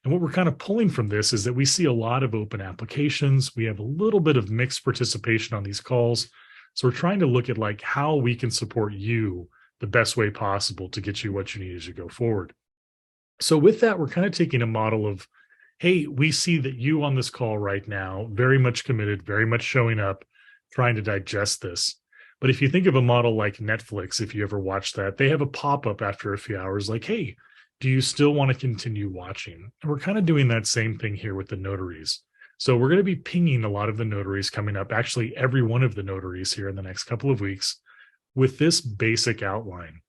And what we're kind of pulling from this is that we see a lot of open applications. We have a little bit of mixed participation on these calls. So we're trying to look at like how we can support you the best way possible to get you what you need as you go forward. So with that, we're kind of taking a model of, hey, we see that you on this call right now, very much committed, very much showing up, trying to digest this. But if you think of a model like Netflix, if you ever watch that, they have a pop-up after a few hours like, hey, do you still want to continue watching? And we're kind of doing that same thing here with the notaries. So we're going to be pinging a lot of the notaries coming up, actually every one of the notaries here in the next couple of weeks with this basic outline.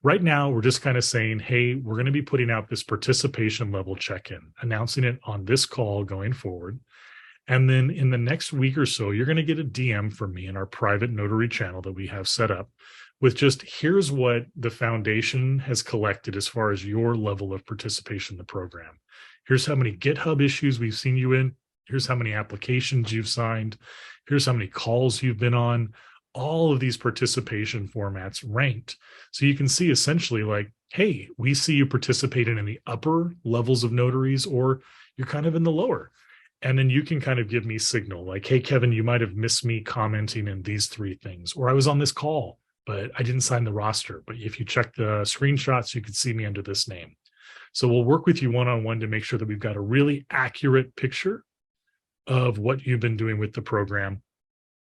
Right now, we're just kind of saying, hey, we're going to be putting out this participation level check-in, announcing it on this call going forward. And then in the next week or so, you're going to get a DM from me in our private notary channel that we have set up with just here's what the foundation has collected as far as your level of participation in the program. Here's how many GitHub issues we've seen you in. Here's how many applications you've signed. Here's how many calls you've been on. All of these participation formats ranked. So you can see essentially like, hey, we see you participating in the upper levels of notaries, or you're kind of in the lower. And then you can kind of give me signal like, hey, Kevin, you might have missed me commenting in these 3 things, or I was on this call, but I didn't sign the roster. But if you check the screenshots, you can see me under this name. So we'll work with you one-on-one to make sure that we've got a really accurate picture of what you've been doing with the program.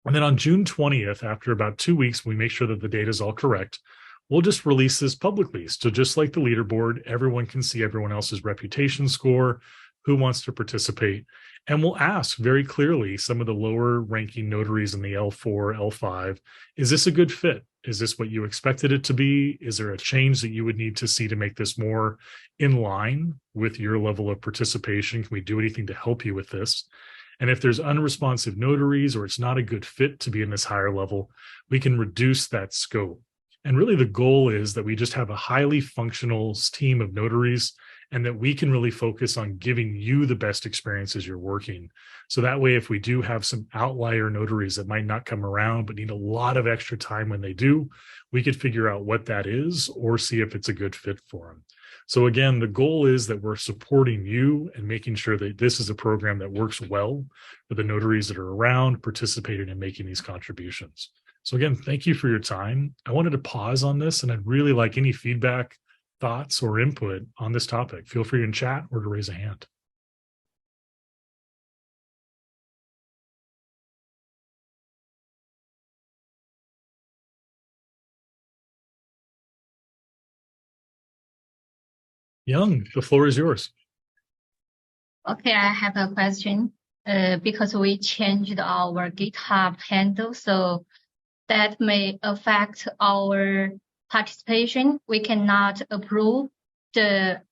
And then on June 20th, after about 2 weeks, we make sure that the data is all correct. We'll just release this publicly. So just like the leaderboard, everyone can see everyone else's reputation score, who wants to participate. And we'll ask very clearly some of the lower ranking notaries in the L4, L5, is this a good fit? Is this what you expected it to be? Is there a change that you would need to see to make this more in line with your level of participation? Can we do anything to help you with this? And if there's unresponsive notaries or it's not a good fit to be in this higher level, we can reduce that scope. And really the goal is that we just have a highly functional team of notaries and that we can really focus on giving you the best experience as you're working. So that way, if we do have some outlier notaries that might not come around but need a lot of extra time when they do, we could figure out what that is or see if it's a good fit for them. So again, the goal is that we're supporting you and making sure that this is a program that works well for the notaries that are around, participating and making these contributions. So again, thank you for your time. I wanted to pause on this, and I'd really like any feedback, thoughts, or input on this topic. Feel free in chat or to raise a hand. Young, the floor is yours. Okay, I have a question. Because we changed our GitHub handle, so that may affect our participation. We cannot approve the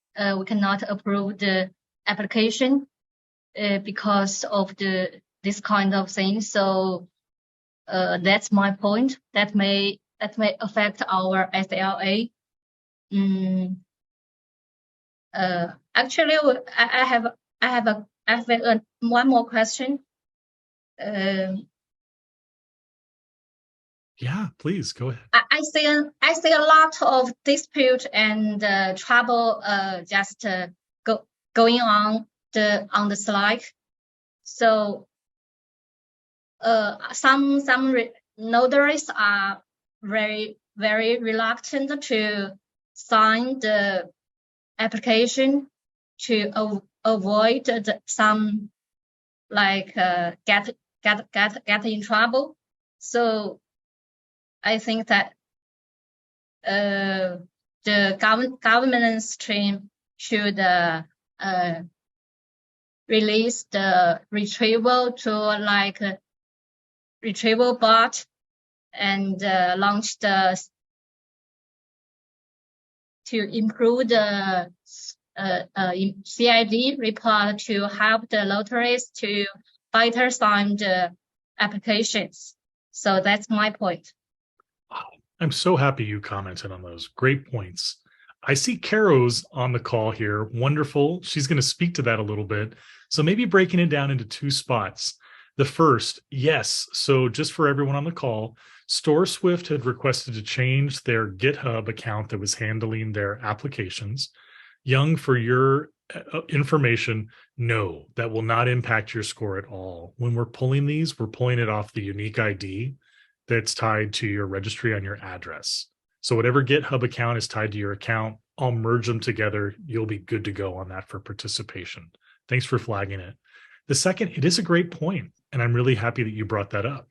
application because of this kind of thing. So that's my point. That may affect our SLA. Actually, I have one more question. Yeah, please go ahead. I see a lot of dispute and trouble just going on the slide. So some notaries are very reluctant to sign the application to avoid some like get in trouble. So I think that the governance stream should release the retrieval to like retrieval bot and launch to improve the CID report to help the notaries to better sign the applications. So that's my point. I'm so happy you commented on those. Great points. I see Caro's on the call here. Wonderful. She's going to speak to that a little bit. So maybe breaking it down into 2 spots. The first, yes. So just for everyone on the call, StoreSwift had requested to change their GitHub account that was handling their applications. Young, for your information, no, that will not impact your score at all. When we're pulling these, we're pulling it off the unique ID that's tied to your registry on your address. So whatever GitHub account is tied to your account, I'll merge them together. You'll be good to go on that for participation. Thanks for flagging it. The second, it is a great point, and I'm really happy that you brought that up.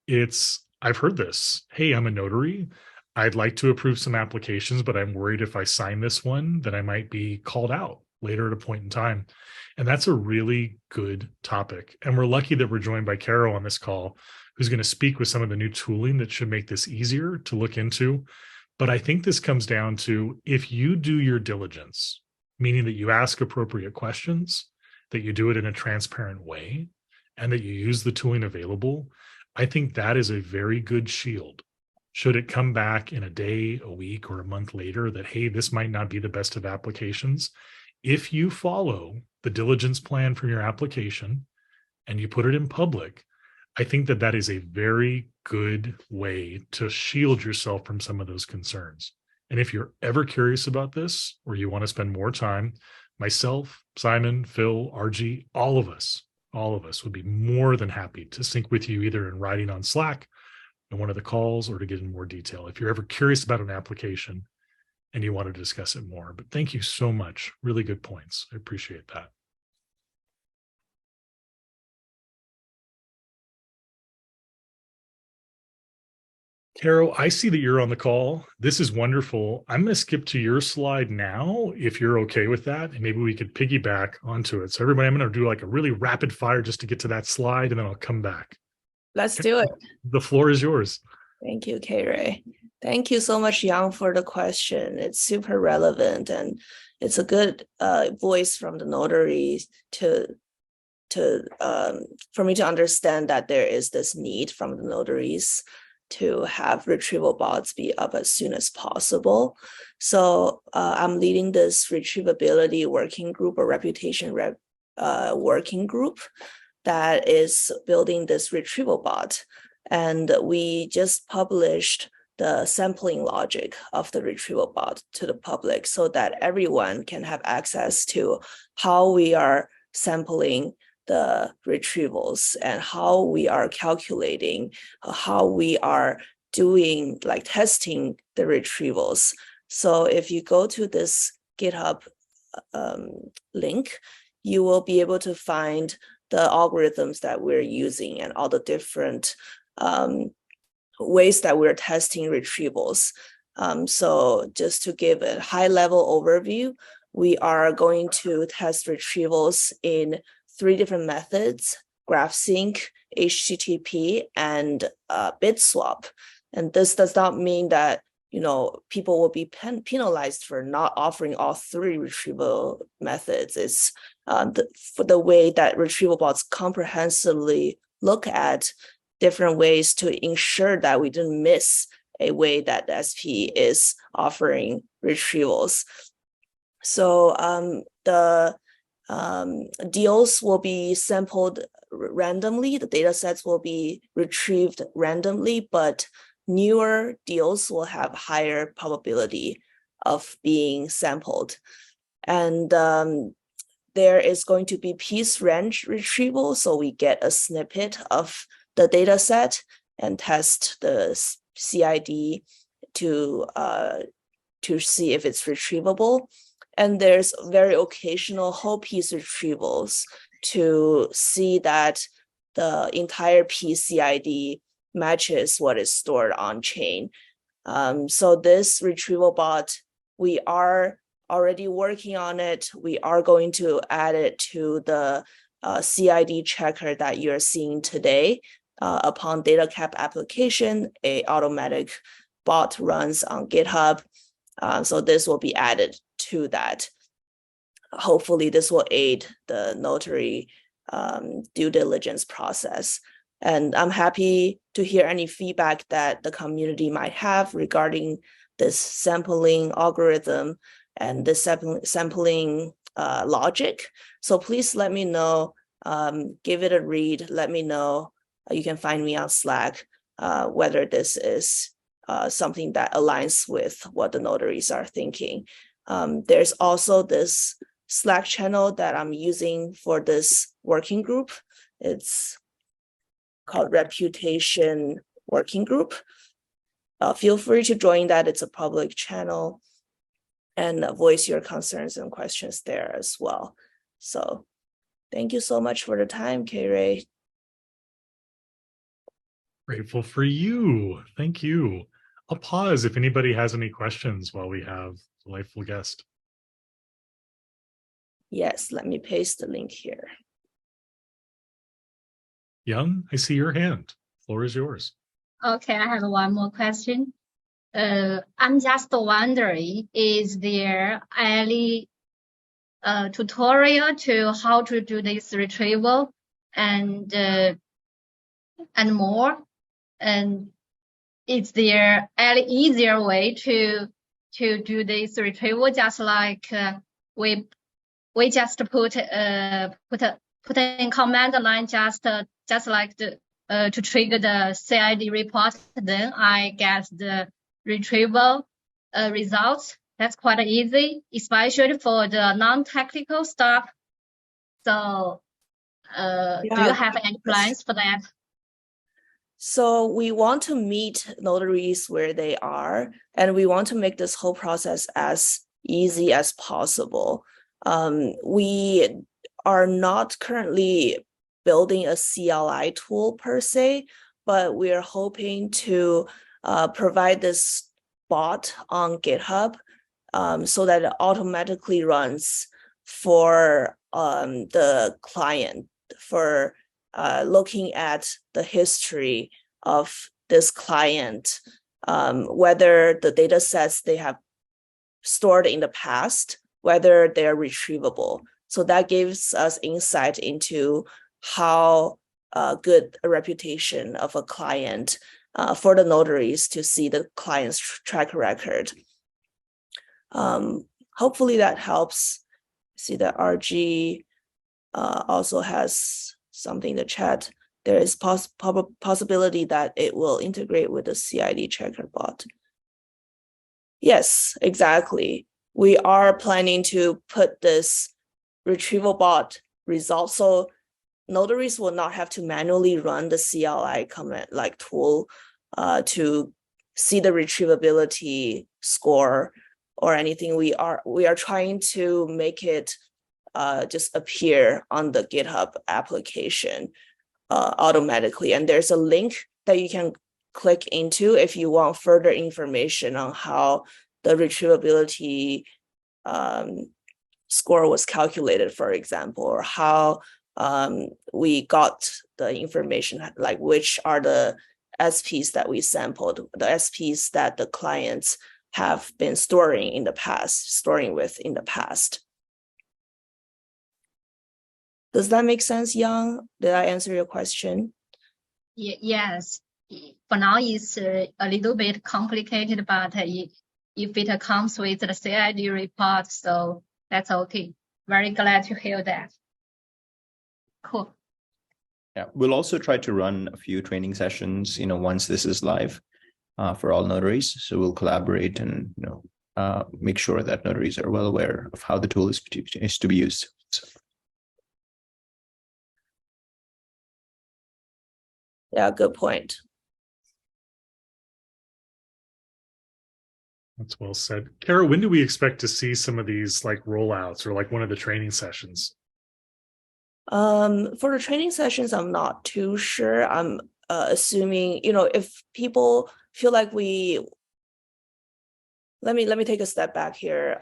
I've heard this. Hey, I'm a notary. I'd like to approve some applications, but I'm worried if I sign this one, that I might be called out later at a point in time. And that's a really good topic. And we're lucky that we're joined by Carol on this call, who's going to speak with some of the new tooling that should make this easier to look into. But I think this comes down to, if you do your diligence, meaning that you ask appropriate questions, that you do it in a transparent way, and that you use the tooling available, I think that is a very good shield. Should it come back in a day, a week, or a month later that, hey, this might not be the best of applications, if you follow the diligence plan from your application and you put it in public, I think that that is a very good way to shield yourself from some of those concerns. And if you're ever curious about this, or you want to spend more time, myself, Simon, Phil, RG, all of us would be more than happy to sync with you, either in writing on Slack, in one of the calls, or to get in more detail if you're ever curious about an application and you want to discuss it more. But thank you so much. Really good points. I appreciate that. Carol, I see that you're on the call. This is wonderful. I'm going to skip to your slide now, if you're okay with that, and maybe we could piggyback onto it. So everybody, I'm going to do like a really rapid fire just to get to that slide, and then I'll come back. Let's do it. The floor is yours. Thank you, K-Ray. Thank you so much, Yang, for the question. It's super relevant, and it's a good voice from the notaries for me to understand that there is this need from the notaries to have retrieval bots be up as soon as possible. So I'm leading this retrievability working group, or reputation working group, that is building this retrieval bot. And we just published the sampling logic of the retrieval bot to the public so that everyone can have access to how we are sampling the retrievals and how we are calculating, how we are doing, like, testing the retrievals. So if you go to this GitHub link, you will be able to find the algorithms that we're using and all the different ways that we're testing retrievals. So just to give a high-level overview, we are going to test retrievals in 3 different methods: GraphSync, HTTP, and BitSwap. And this does not mean that, you know, people will be penalized for not offering all 3 retrieval methods. It's for the way that retrieval bots comprehensively look at different ways to ensure that we didn't miss a way that the SP is offering retrievals. So the deals will be sampled randomly, the data sets will be retrieved randomly, but newer deals will have higher probability of being sampled. And there is going to be piece range retrieval, so we get a snippet of the data set and test the CID to see if it's retrievable. And there's very occasional whole piece retrievals to see that the entire piece CID matches what is stored on chain. So this retrieval bot, we are already working on it. We are going to add it to the CID checker that you're seeing today. Upon DataCap application, a automatic bot runs on GitHub. So this will be added to that. Hopefully this will aid the notary due diligence process. And I'm happy to hear any feedback that the community might have regarding this sampling algorithm and this sampling logic. So please let me know, give it a read, let me know. You can find me on Slack, whether this is something that aligns with what the notaries are thinking. There's also this Slack channel that I'm using for this working group. It's called Reputation Working Group. Feel free to join that. It's a public channel. and voice your concerns and questions there as well. So thank you so much for the time, K-Ray. Grateful for you. Thank you. I'll pause if anybody has any questions while we have a delightful guest. Yes, let me paste the link here. Young, I see your hand. Floor is yours. Okay, I have one more question. I'm just wondering, is there any tutorial to how to do this retrieval and more? And is there any easier way to do this retrieval? Just like we just put in command line just like to trigger the CID report, then I get the retrieval results. That's quite easy, especially for the non-technical stuff. So do you have any plans for that? So we want to meet notaries where they are, and we want to make this whole process as easy as possible. We are not currently building a CLI tool per se, but we are hoping to provide this bot on GitHub so that it automatically runs for the client for looking at the history of this client, whether the data sets they have stored in the past, whether they're retrievable. So that gives us insight into how good a reputation of a client for the notaries to see the client's track record. Hopefully that helps. See that RG also has something in the chat. There is possibility that it will integrate with the CID checker bot. Yes, exactly. We are planning to put this retrieval bot result, so notaries will not have to manually run the CLI command like tool to see the retrievability score or anything. We are trying to make it just appear on the GitHub application automatically. And there's a link that you can click into if you want further information on how the retrievability score was calculated, for example, or how we got the information, like which are the SPs that we sampled, the SPs that the clients have been storing with in the past. Does that make sense, Yang? Did I answer your question? Yes. For now, it's a little bit complicated, but if it comes with the CID report, so that's okay. Very glad to hear that. Cool. Yeah, we'll also try to run a few training sessions, once this is live for all notaries. So we'll collaborate and, make sure that notaries are well aware of how the tool is to be used. So. Yeah, good point. That's well said. Kara, when do we expect to see some of these like rollouts or like one of the training sessions? For the training sessions, I'm not too sure. I'm assuming, if people feel like let me take a step back here.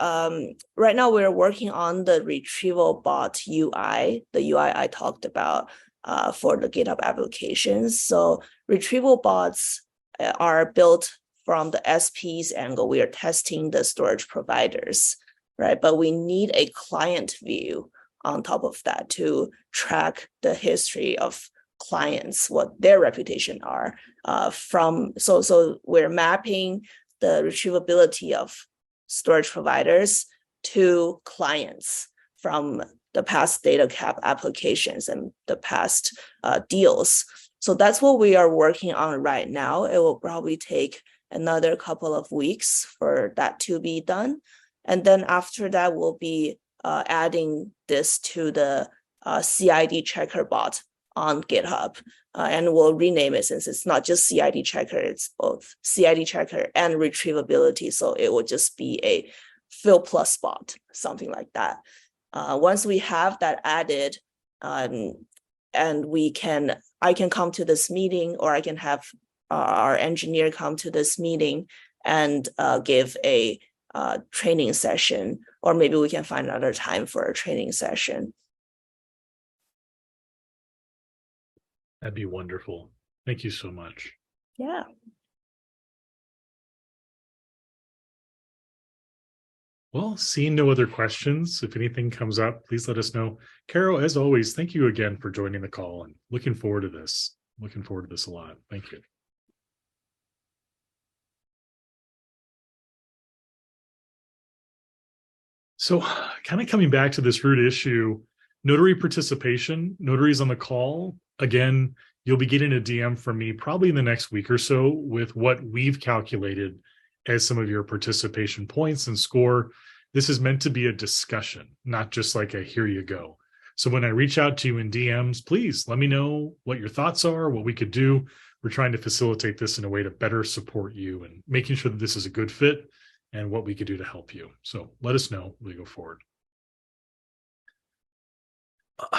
Right now we're working on the retrieval bot UI, the UI I talked about for the GitHub applications. So retrieval bots are built from the SP's angle. We are testing the storage providers, right? But we need a client view on top of that to track the history of clients, what their reputation are so we're mapping the retrievability of storage providers to clients from the past DataCap applications and the past deals. So that's what we are working on right now. It will probably take another couple of weeks for that to be done. And then after that, we'll be adding this to the CID checker bot on GitHub. And we'll rename it, since it's not just CID checker, it's both CID checker and retrievability. So it will just be a fill plus bot, something like that. Once we have that added, and I can come to this meeting, or I can have our engineer come to this meeting and give a training session, or maybe we can find another time for a training session. That'd be wonderful. Thank you so much. Yeah. Well, seeing no other questions, if anything comes up, please let us know. Carol, as always, thank you again for joining the call and looking forward to this. Looking forward to this a lot. Thank you. So kind of coming back to this root issue, notary participation, notaries on the call. Again, you'll be getting a DM from me probably in the next week or so with what we've calculated as some of your participation points and score. This is meant to be a discussion, not just like a here you go. So when I reach out to you in DMs, please let me know what your thoughts are, what we could do. We're trying to facilitate this in a way to better support you and making sure that this is a good fit and what we could do to help you. So let us know as we go forward.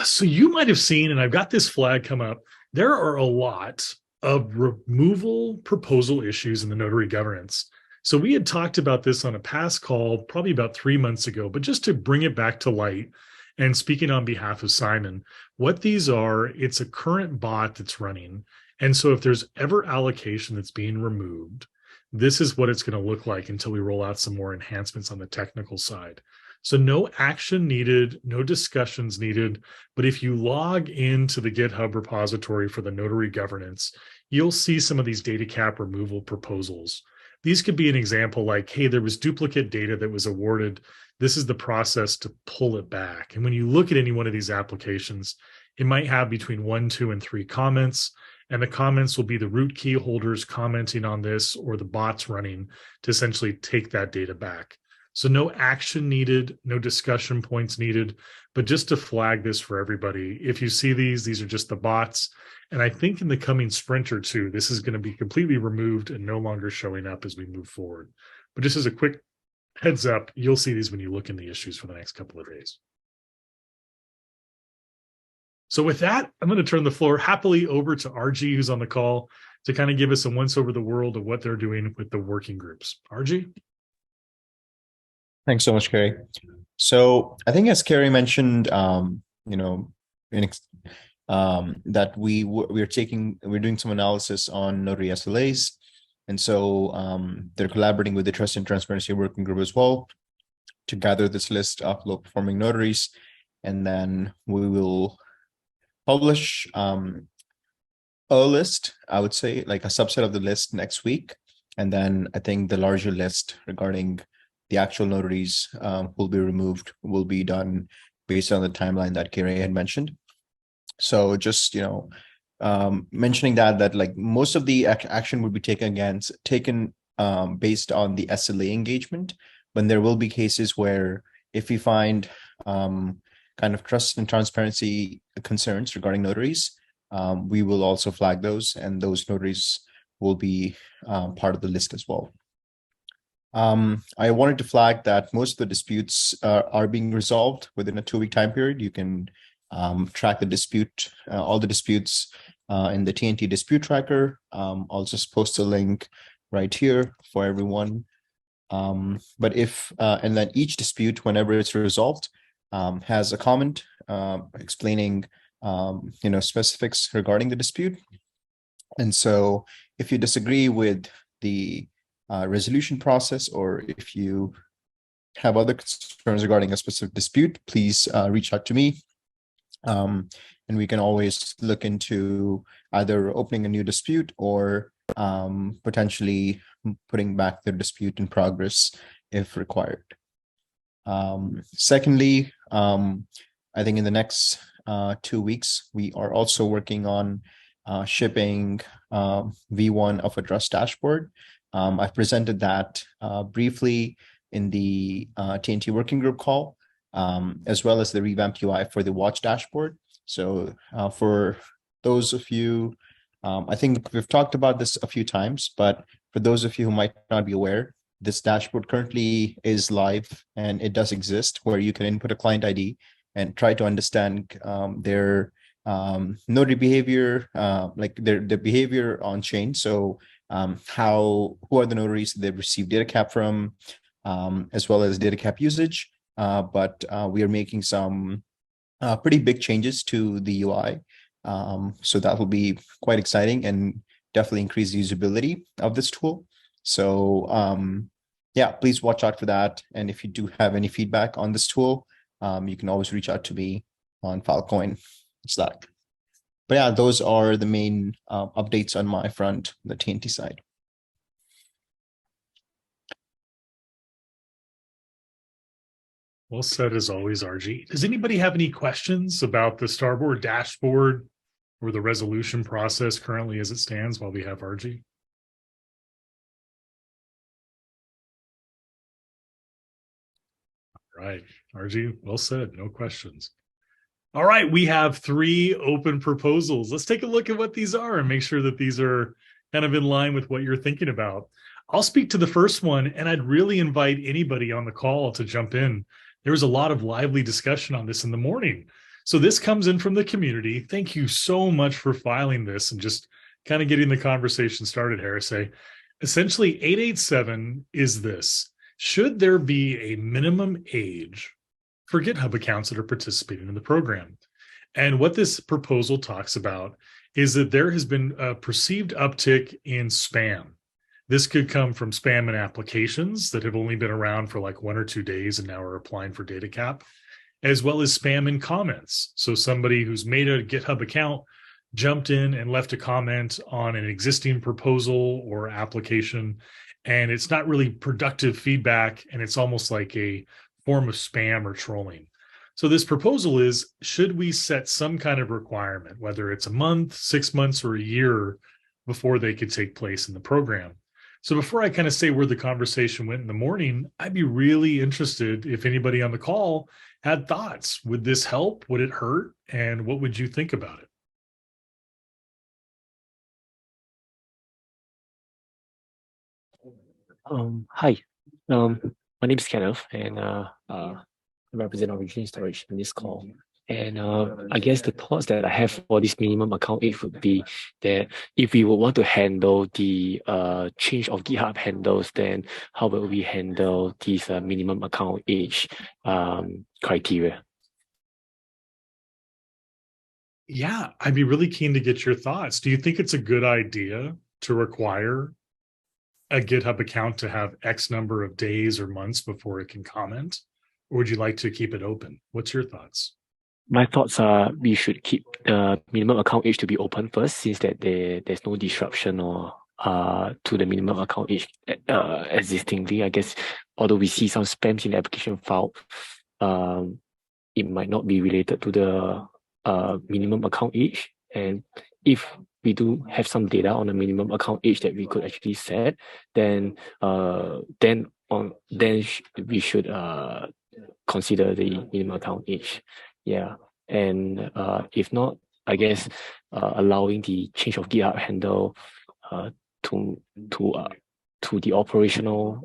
So you might have seen, and I've got this flag come up, there are a lot of removal proposal issues in the notary governance. So we had talked about this on a past call, probably about 3 months ago, but just to bring it back to light and speaking on behalf of Simon, what these are, it's a current bot that's running. And so if there's ever allocation that's being removed, this is what it's going to look like until we roll out some more enhancements on the technical side. So no action needed, no discussions needed. But if you log into the GitHub repository for the notary governance, you'll see some of these DataCap removal proposals. These could be an example like, hey, there was duplicate data that was awarded. This is the process to pull it back. And when you look at any one of these applications, it might have between 1, 2, and 3 comments. And the comments will be the root key holders commenting on this or the bots running to essentially take that data back. So no action needed, no discussion points needed, but just to flag this for everybody. If you see these are just the bots. And I think in the coming sprint or two, this is going to be completely removed and no longer showing up as we move forward. But just as a quick heads up, you'll see these when you look in the issues for the next couple of days. So with that, I'm going to turn the floor happily over to RG, who's on the call, to kind of give us a once over the world of what they're doing with the working groups. RG? Thanks so much, Kerry. So I think as Kerry mentioned, that we're doing some analysis on notary SLAs. And so they're collaborating with the Trust and Transparency Working Group as well to gather this list of low performing notaries. And then we will publish a list, I would say, like a subset of the list next week. And then I think the larger list regarding the actual notaries will be removed, will be done based on the timeline that Kerry had mentioned. So just, mentioning that like most of the action would be taken based on the SLA engagement, when there will be cases where if we find kind of trust and transparency concerns regarding notaries, we will also flag those, and those notaries will be part of the list as well. I wanted to flag that most of the disputes are being resolved within a 2-week time period. You can track the dispute, all the disputes in the TNT dispute tracker. I'll just post a link right here for everyone. But and then each dispute, whenever it's resolved, has a comment explaining, specifics regarding the dispute. And so if you disagree with the resolution process, or if you have other concerns regarding a specific dispute, please reach out to me. And we can always look into either opening a new dispute or potentially putting back the dispute in progress if required. Secondly, I think in the next 2 weeks, we are also working on shipping V1 of a trust dashboard. I've presented that briefly in the TNT working group call, as well as the revamped UI for the watch dashboard. So for those of you, I think we've talked about this a few times, but for those of you who might not be aware, this dashboard currently is live, and it does exist, where you can input a client ID and try to understand their notary behavior, like their behavior on chain. So who are the notaries that they've received DataCap from, as well as DataCap usage. But we are making some pretty big changes to the UI. So that will be quite exciting and definitely increase the usability of this tool. So yeah, please watch out for that. And if you do have any feedback on this tool, you can always reach out to me on Filecoin Slack. But yeah, those are the main updates on my front, the TNT side. Well said as always, RG. Does anybody have any questions about the Starboard dashboard or the resolution process currently as it stands while we have RG? All right, RG, well said, no questions. All right, we have 3 open proposals. Let's take a look at what these are and make sure that these are kind of in line with what you're thinking about. I'll speak to the first one, and I'd really invite anybody on the call to jump in. There was a lot of lively discussion on this in the morning. So this comes in from the community. Thank you so much for filing this and just kind of getting the conversation started, Harrisay. Essentially, 887 is this. Should there be a minimum age for GitHub accounts that are participating in the program? And what this proposal talks about is that there has been a perceived uptick in spam. This could come from spam in applications that have only been around for like 1 or 2 days and now are applying for DataCap, as well as spam in comments. So somebody who's made a GitHub account jumped in and left a comment on an existing proposal or application, and it's not really productive feedback, and it's almost like a form of spam or trolling. So this proposal is, should we set some kind of requirement, whether it's a month, 6 months, or a year before they could take place in the program? So before I kind of say where the conversation went in the morning, I'd be really interested if anybody on the call had thoughts. Would this help? Would it hurt? And what would you think about it? Hi, my name is Kenneth, and I represent Origin Storage in this call. And I guess the thoughts that I have for this minimum account age would be that if we would want to handle the change of GitHub handles, then how will we handle these minimum account age criteria? Yeah, I'd be really keen to get your thoughts. Do you think it's a good idea to require a GitHub account to have X number of days or months before it can comment? Or would you like to keep it open? What's your thoughts? My thoughts are we should keep the minimum account age to be open first, since that there's no disruption or to the minimum account age existingly. I guess although we see some spams in the application file, it might not be related to the minimum account age. And if we do have some data on the minimum account age that we could actually set, then we should consider the minimum account age. Yeah, and if not, I guess allowing the change of GitHub handle to the operational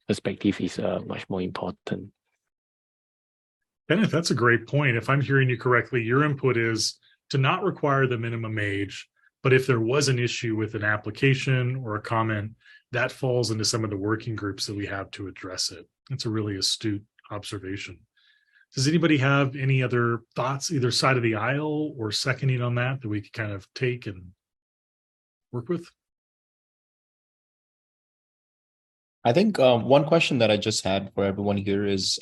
perspective is much more important. Kenneth, that's a great point. If I'm hearing you correctly, your input is to not require the minimum age, but if there was an issue with an application or a comment, that falls into some of the working groups that we have to address it. That's a really astute observation. Does anybody have any other thoughts, either side of the aisle or seconding on that we could kind of take and work with? I think one question that I just had for everyone here is,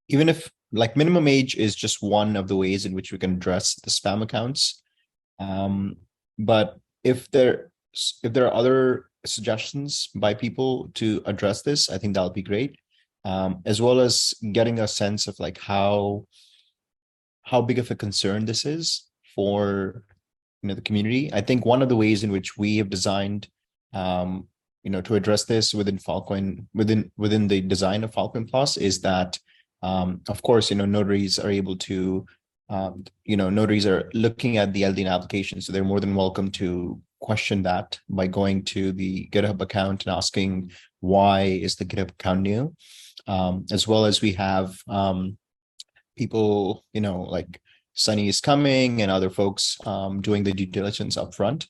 even if like minimum age is just one of the ways in which we can address the spam accounts, but if there are other suggestions by people to address this, I think that would be great. As well as getting a sense of like how big of a concern this is for the community. I think one of the ways in which we have designed to address this within Filecoin, within the design of Filecoin Plus, is that of course notaries are able to notaries are looking at the LDN application, so they're more than welcome to question that by going to the GitHub account and asking why is the GitHub account new, as well as we have people, like Sunny is coming and other folks doing the due diligence upfront.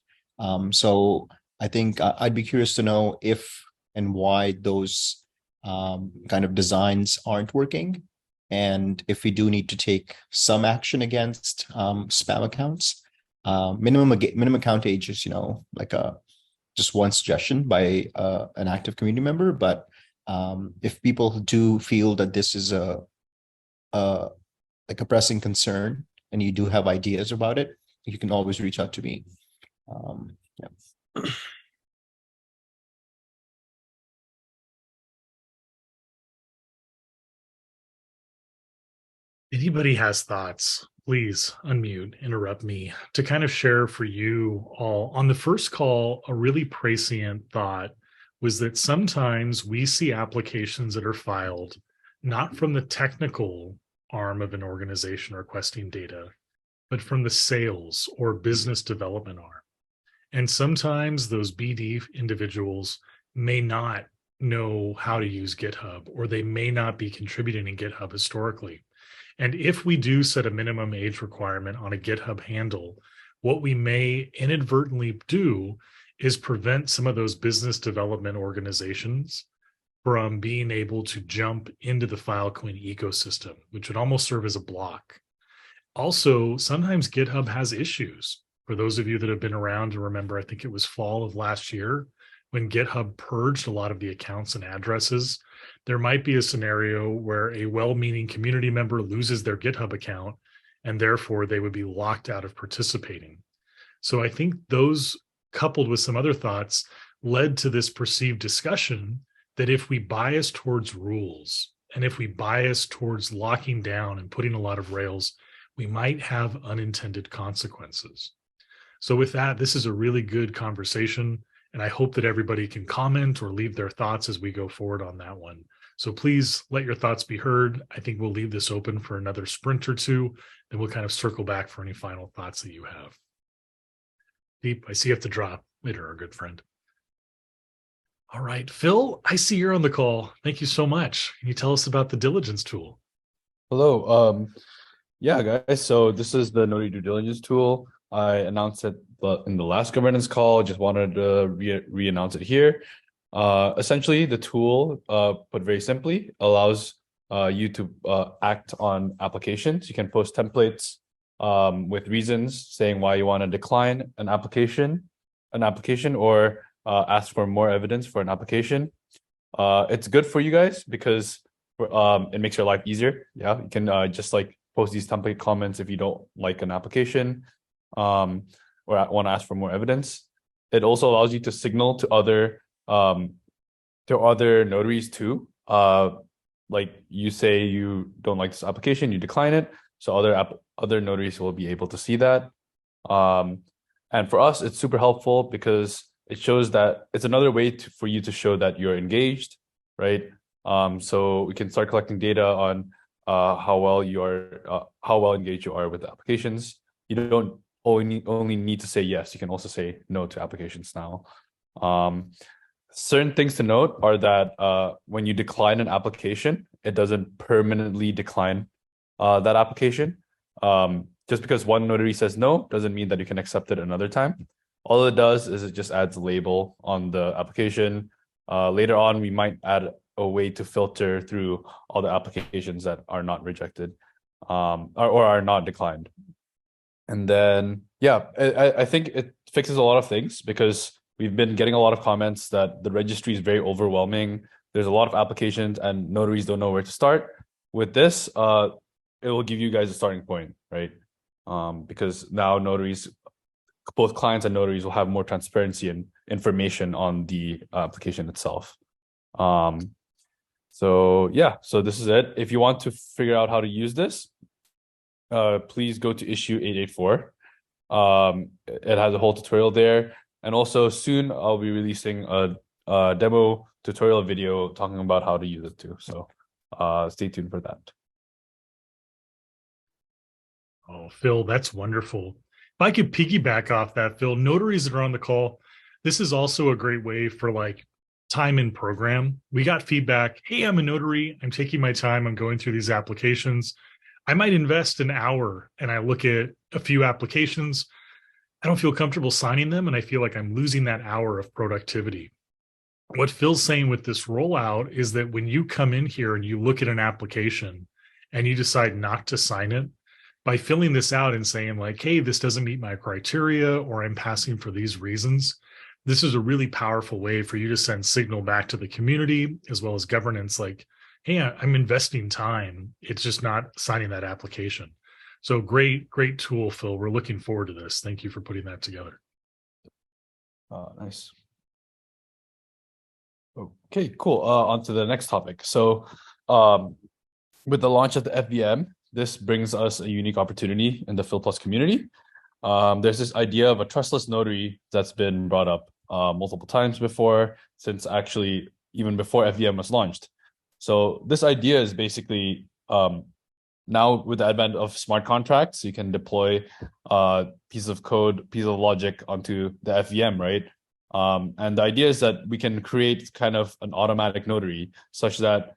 So I think I'd be curious to know if and why those kind of designs aren't working, and if we do need to take some action against spam accounts. Minimum account age is, like just one suggestion by an active community member. But if people do feel that this is a pressing concern and you do have ideas about it, you can always reach out to me. Yeah. Anybody has thoughts, please unmute, interrupt me to kind of share for you all. On the first call, a really prescient thought was that sometimes we see applications that are filed not from the technical arm of an organization requesting data, but from the sales or business development arm. And sometimes those BD individuals may not know how to use GitHub, or they may not be contributing in GitHub historically. And if we do set a minimum age requirement on a GitHub handle, what we may inadvertently do is prevent some of those business development organizations from being able to jump into the Filecoin ecosystem, which would almost serve as a block. Also, sometimes GitHub has issues. For those of you that have been around to remember, I think it was fall of last year when GitHub purged a lot of the accounts and addresses. There might be a scenario where a well-meaning community member loses their GitHub account, and therefore they would be locked out of participating. So I think those, coupled with some other thoughts, led to this perceived discussion that if we bias towards rules, and if we bias towards locking down and putting a lot of rails, we might have unintended consequences. So with that, this is a really good conversation, and I hope that everybody can comment or leave their thoughts as we go forward on that one. So please let your thoughts be heard. I think we'll leave this open for another sprint or two, then we'll kind of circle back for any final thoughts that you have. Deep, I see you have to drop later, our good friend. All right, Phil, I see you're on the call. Thank you so much. Can you tell us about the Diligence tool? Hello. Yeah, guys. So this is the Notary Due Diligence tool. I announced it in the last governance call. Just wanted to re-announce it here. Essentially, the tool, put very simply, allows you to act on applications. You can post templates with reasons saying why you want to decline an application, or ask for more evidence for an application. It's good for you guys because it makes your life easier. Yeah, you can just like post these template comments if you don't like an application, or want to ask for more evidence. It also allows you to signal to other notaries too. Like you say you don't like this application, you decline it, so other notaries will be able to see that. And for us, it's super helpful because it shows that it's another way for you to show that you're engaged, right? So we can start collecting data on how well engaged you are with the applications. You don't only need to say yes. You can also say no to applications now. Certain things to note are that when you decline an application, it doesn't permanently decline that application. Just because one notary says no doesn't mean that you can accept it another time. All it does is it just adds a label on the application. Later on, we might add a way to filter through all the applications that are not rejected or are not declined. And then, yeah, I think it fixes a lot of things because we've been getting a lot of comments that the registry is very overwhelming. There's a lot of applications and notaries don't know where to start. With this, it will give you guys a starting point, right? Because now notaries, both clients and notaries, will have more transparency and information on the application itself. So yeah, so this is it. If you want to figure out how to use this, please go to issue 884. It has a whole tutorial there. And also soon I'll be releasing a demo tutorial video talking about how to use it too. So stay tuned for that. Oh, Phil, that's wonderful. I could piggyback off that, Phil, notaries that are on the call, this is also a great way for like time in program. We got feedback. Hey, I'm a notary. I'm taking my time. I'm going through these applications. I might invest an hour and I look at a few applications. I don't feel comfortable signing them. And I feel like I'm losing that hour of productivity. What Phil's saying with this rollout is that when you come in here and you look at an application and you decide not to sign it, by filling this out and saying like, hey, this doesn't meet my criteria, or I'm passing for these reasons, this is a really powerful way for you to send signal back to the community as well as governance like, hey, I'm investing time. It's just not signing that application. So great tool, Phil. We're looking forward to this. Thank you for putting that together. Nice. Okay, cool. On to the next topic. So with the launch of the FVM, this brings us a unique opportunity in the Fil Plus community. There's this idea of a trustless notary that's been brought up multiple times before, since actually even before FVM was launched. So this idea is basically now with the advent of smart contracts, you can deploy piece of code, piece of logic onto the FVM, right? And the idea is that we can create kind of an automatic notary such that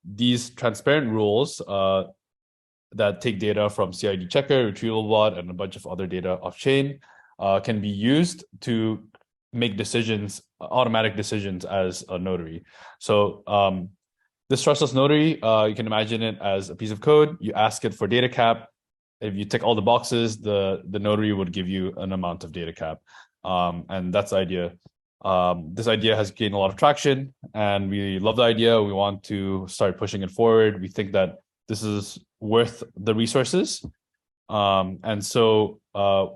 these transparent rules that take data from CID checker, retrieval bot, and a bunch of other data off chain can be used to make decisions, automatic decisions as a notary. So this trustless notary, you can imagine it as a piece of code. You ask it for DataCap. If you tick all the boxes, the notary would give you an amount of DataCap. And that's the idea. This idea has gained a lot of traction, and we love the idea. We want to start pushing it forward. We think that this is worth the resources. And so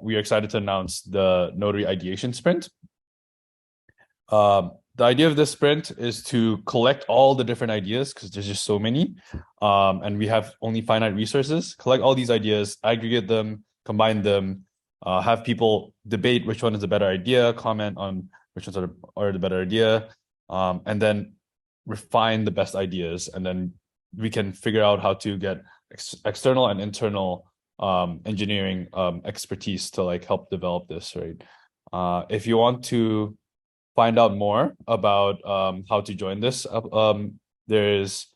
we are excited to announce the Notary Ideation Sprint. The idea of this sprint is to collect all the different ideas, because there's just so many, and we have only finite resources. Collect all these ideas, aggregate them, combine them, have people debate which one is a better idea, comment on which ones are the better idea, and then refine the best ideas. And then we can figure out how to get external and internal engineering expertise to like help develop this, right? If you want to find out more about how to join this, there's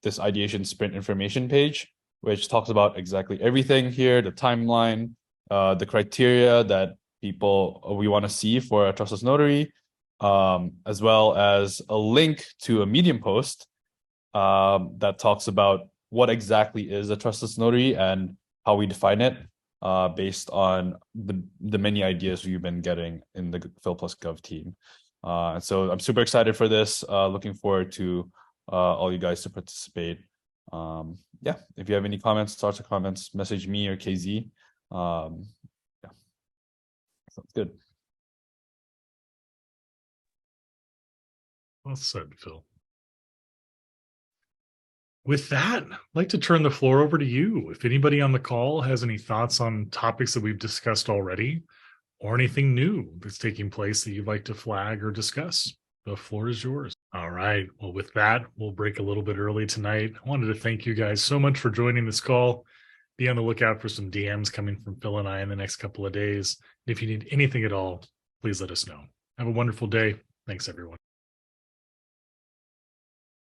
this ideation sprint information page, which talks about exactly everything here, the timeline, the criteria that we want to see for a trustless notary, as well as a link to a Medium post that talks about what exactly is a trustless notary and how we define it, based on the many ideas we've been getting in the Fil Plus Gov team. And so I'm super excited for this. Looking forward to all you guys to participate. Yeah, if you have any comments, thoughts or comments, message me or KZ. Yeah, sounds good. Well said, Phil. With that, I'd like to turn the floor over to you. If anybody on the call has any thoughts on topics that we've discussed already, or anything new that's taking place that you'd like to flag or discuss, the floor is yours. All right. Well, with that, we'll break a little bit early tonight. I wanted to thank you guys so much for joining this call. Be on the lookout for some DMs coming from Phil and I in the next couple of days. If you need anything at all, please let us know. Have a wonderful day. Thanks, everyone.